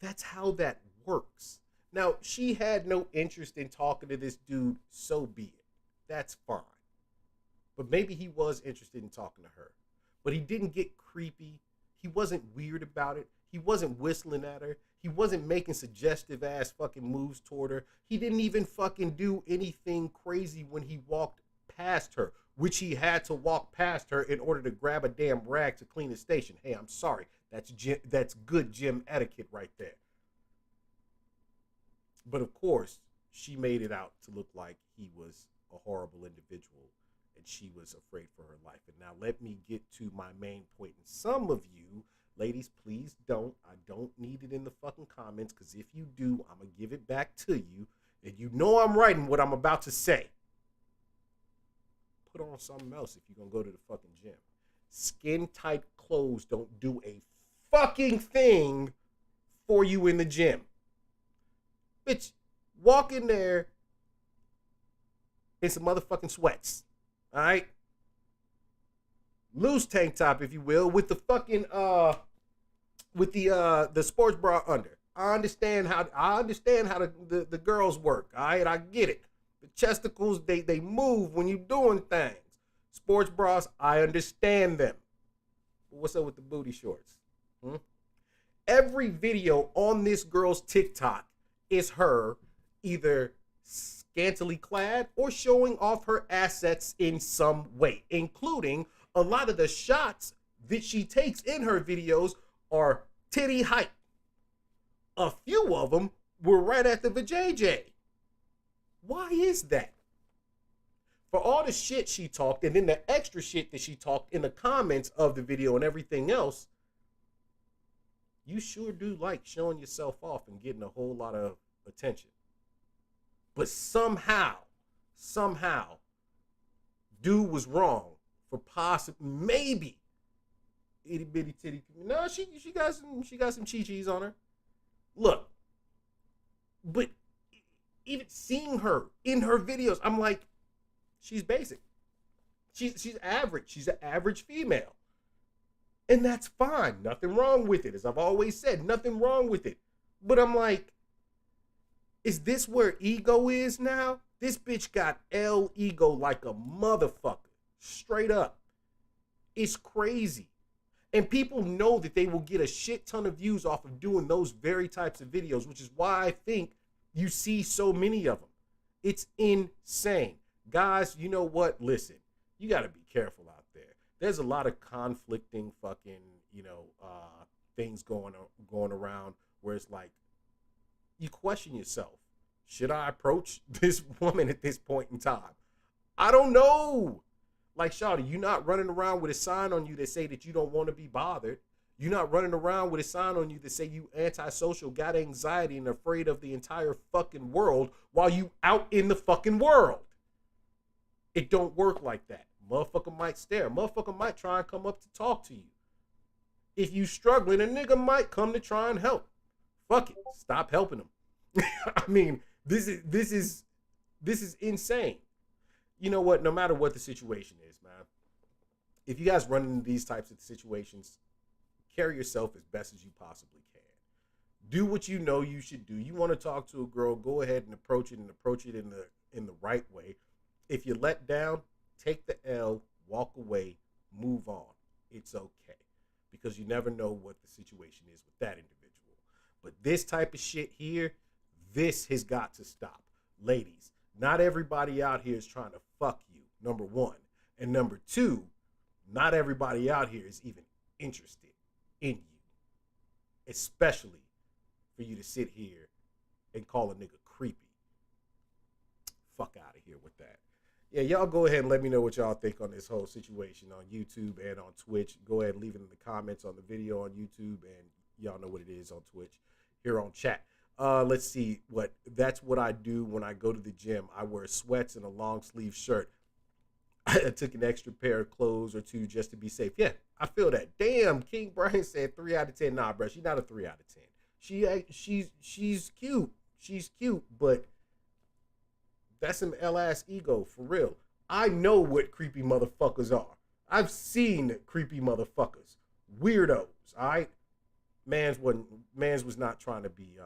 That's how that works. Now she had no interest in talking to this dude. So be it. That's fine. But maybe he was interested in talking to her. But he didn't get creepy. He wasn't weird about it. He wasn't whistling at her. He wasn't making suggestive ass fucking moves toward her. He didn't even fucking do anything crazy when he walked past her, which he had to walk past her in order to grab a damn rag to clean the station. Hey, I'm sorry. That's good gym etiquette right there. But of course, she made it out to look like he was a horrible individual and she was afraid for her life. And now let me get to my main point. And some of you, ladies, please don't. I don't need it in the fucking comments because if you do, I'm going to give it back to you. And you know I'm writing what I'm about to say. Put on something else if you're going to go to the fucking gym. Skin tight clothes don't do a fucking thing for you in the gym. Bitch, walk in there in some motherfucking sweats. All right? Loose tank top, if you will, with the fucking with the sports bra under. I understand how the girls work. All right, I get it. The chesticles they move when you're doing things. Sports bras, I understand them. But what's up with the booty shorts? Every video on this girl's TikTok is her either scantily clad or showing off her assets in some way, including a lot of the shots that she takes in her videos are titty height. A few of them were right at the vajayjay. Why is that? For all the shit she talked and then the extra shit that she talked in the comments of the video and everything else, you sure do like showing yourself off and getting a whole lot of attention. But somehow, dude was wrong for maybe itty bitty titty. No, she got some chi-chis on her. Look, but even seeing her in her videos, I'm like, she's basic. She's average. She's an average female. And that's fine. Nothing wrong with it. As I've always said, nothing wrong with it. But I'm like, Is this where ego is now? This bitch got L ego like a motherfucker. Straight up. It's crazy. And people know that they will get a shit ton of views off of doing those very types of videos, which is why I think you see so many of them. It's insane. Guys, you know what? Listen, you got to be careful out there. There's a lot of conflicting fucking, things going around where it's like, you question yourself. Should I approach this woman at this point in time? I don't know. Like, shawty, you're not running around with a sign on you that say that you don't want to be bothered. You're not running around with a sign on you that say you antisocial, got anxiety, and afraid of the entire fucking world while you out in the fucking world. It don't work like that. Motherfucker might stare. Motherfucker might try and come up to talk to you. If you struggling, a nigga might come to try and help. Fuck it. Stop helping them. I mean, this is insane. You know what? No matter what the situation is, man, if you guys run into these types of situations, carry yourself as best as you possibly can. Do what you know you should do. You want to talk to a girl, go ahead and approach it in the right way. If you're let down, take the L, walk away, move on. It's okay. Because you never know what the situation is with that individual. But this type of shit here, this has got to stop. Ladies, not everybody out here is trying to fuck you, number one. And number two, not everybody out here is even interested in you. Especially for you to sit here and call a nigga creepy. Fuck out of here with that. Yeah, y'all go ahead and let me know what y'all think on this whole situation on YouTube and on Twitch. Go ahead and leave it in the comments on the video on YouTube, and y'all know what it is on Twitch. Here on chat. Let's see. That's what I do when I go to the gym. I wear sweats and a long sleeve shirt. I took an extra pair of clothes or two just to be safe. Yeah, I feel that. Damn, King Brian said 3 out of 10. Nah, bro, she's not a 3 out of 10. She's cute. She's cute, but that's some L-ass ego, for real. I know what creepy motherfuckers are. I've seen creepy motherfuckers. Weirdos, all right? Mans was not trying to be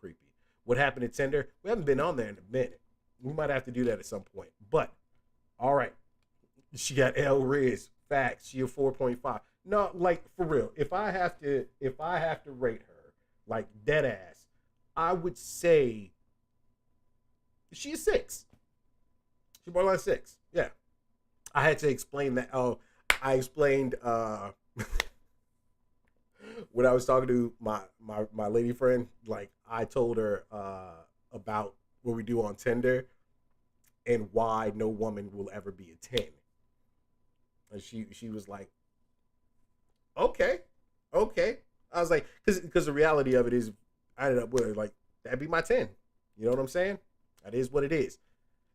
creepy. What happened at Tinder? We haven't been on there in a minute. We might have to do that at some point. But, all right. She got L-Riz. Facts. She a 4.5. No, like, for real. If I have to rate her, like, dead ass, I would say she's 6. She borderline 6. Yeah. I had to explain that. Oh, I explained when I was talking to my lady friend, like, I told her about what we do on Tinder and why no woman will ever be a 10. And she was like, okay. I was like, because the reality of it is, I ended up with her, like, that'd be my 10. You know what I'm saying? That is what it is.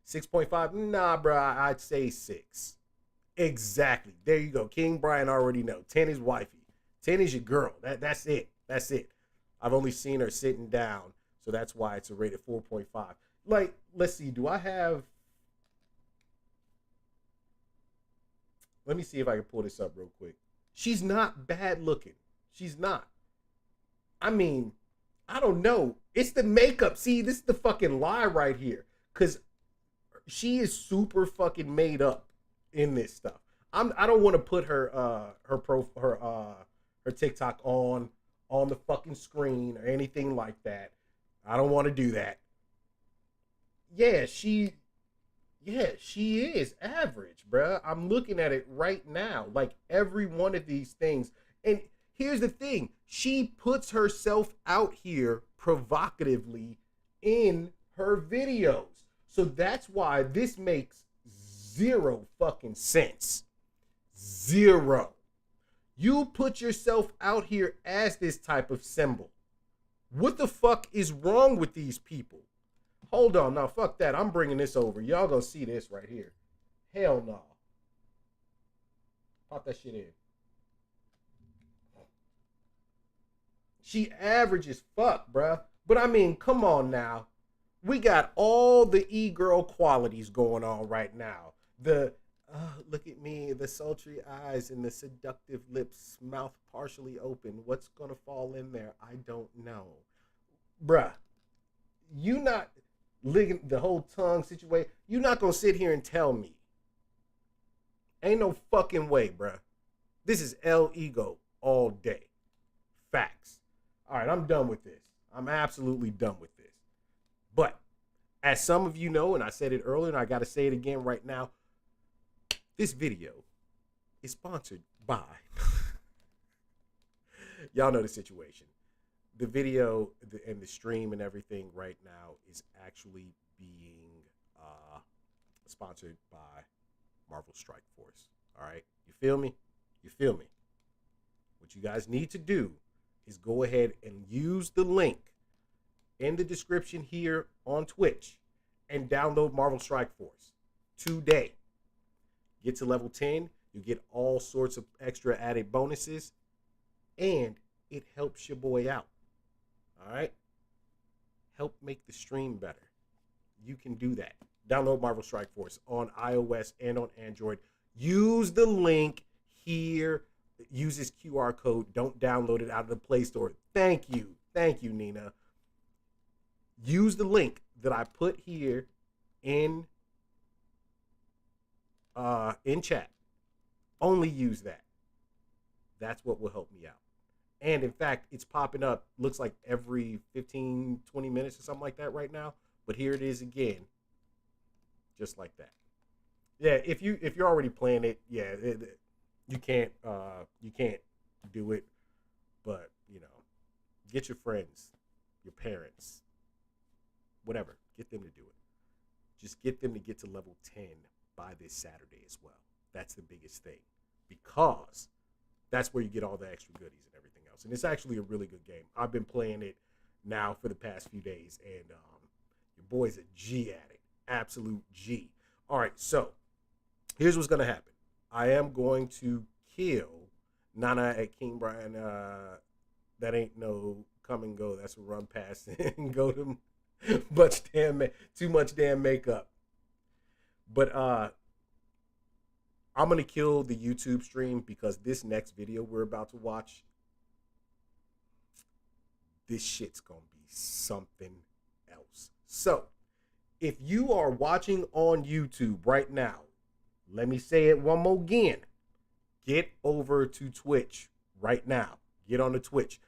6.5, nah, bro, I'd say 6. Exactly. There you go. King Brian already know. 10 is wifey. 10 is your girl. That's it. That's it. I've only seen her sitting down, so that's why it's a rated 4.5. Like, let's see. Do I have... Let me see if I can pull this up real quick. She's not bad looking. She's not. I mean, I don't know. It's the makeup. See, this is the fucking lie right here. Because she is super fucking made up in this stuff. I don't want to put her TikTok on the fucking screen or anything like that. I don't want to do that. Yeah, she is average, bruh. I'm looking at it right now. Like, every one of these things. And here's the thing. She puts herself out here provocatively in her videos. So that's why this makes zero fucking sense. Zero. You put yourself out here as this type of symbol. What the fuck is wrong with these people? Hold on, now fuck that. I'm bringing this over. Y'all gonna see this right here. Hell no. Pop that shit in. She average as fuck, bruh. But I mean, come on now. We got all the e-girl qualities going on right now. The, look at me, the sultry eyes and the seductive lips, mouth partially open. What's gonna fall in there? I don't know. Bruh. you not licking the whole tongue situation. You not gonna sit here and tell me. Ain't no fucking way, bruh. This is El Ego all day. Facts. All right, I'm done with this. I'm absolutely done with this. But as some of you know, and I said it earlier, and I got to say it again right now, this video is sponsored by. Y'all know the situation. The video and the stream and everything right now is actually being sponsored by Marvel Strike Force. All right, you feel me? You feel me? What you guys need to do is go ahead and use the link in the description here on Twitch and download Marvel Strike Force today. Get to level 10. You get all sorts of extra added bonuses, and it helps your boy out. All right? Help make the stream better. You can do that. Download Marvel Strike Force on iOS and on Android. Use the link here. Use this QR code. Don't download it out of the Play Store. Thank you. Thank you, Nina. Use the link that I put here in chat. Only use that. That's what will help me out. And in fact, it's popping up, looks like every 15, 20 minutes or something like that right now. But here it is again. Just like that. Yeah, if you're already playing it, yeah, you can't do it. But, you know, get your friends, your parents, whatever, get them to do it. Just get them to get to level 10 by this Saturday as well. That's the biggest thing, because that's where you get all the extra goodies and everything else. And it's actually a really good game. I've been playing it now for the past few days, and your boy's a G at it. Absolute G. All right, so here's what's going to happen. I am going to kill Nana at King Brian. That ain't no come and go. That's a run past and go to too much damn makeup. But I'm going to kill the YouTube stream, because this next video we're about to watch, this shit's going to be something else. So, if you are watching on YouTube right now, let me say it one more again. Get over to Twitch right now. Get on the Twitch.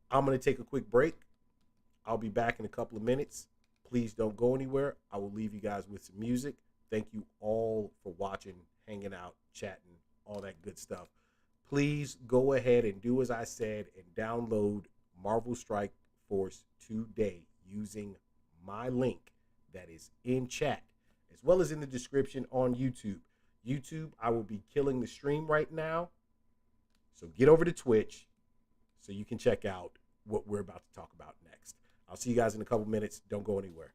I'm going to take a quick break. I'll be back in a couple of minutes. Please don't go anywhere. I will leave you guys with some music. Thank you all for watching, hanging out, chatting, all that good stuff. Please go ahead and do as I said and download Marvel Strike Force today using my link that is in chat, as well as in the description on YouTube. YouTube, I will be killing the stream right now. So get over to Twitch so you can check out what we're about to talk about next. I'll see you guys in a couple minutes. Don't go anywhere.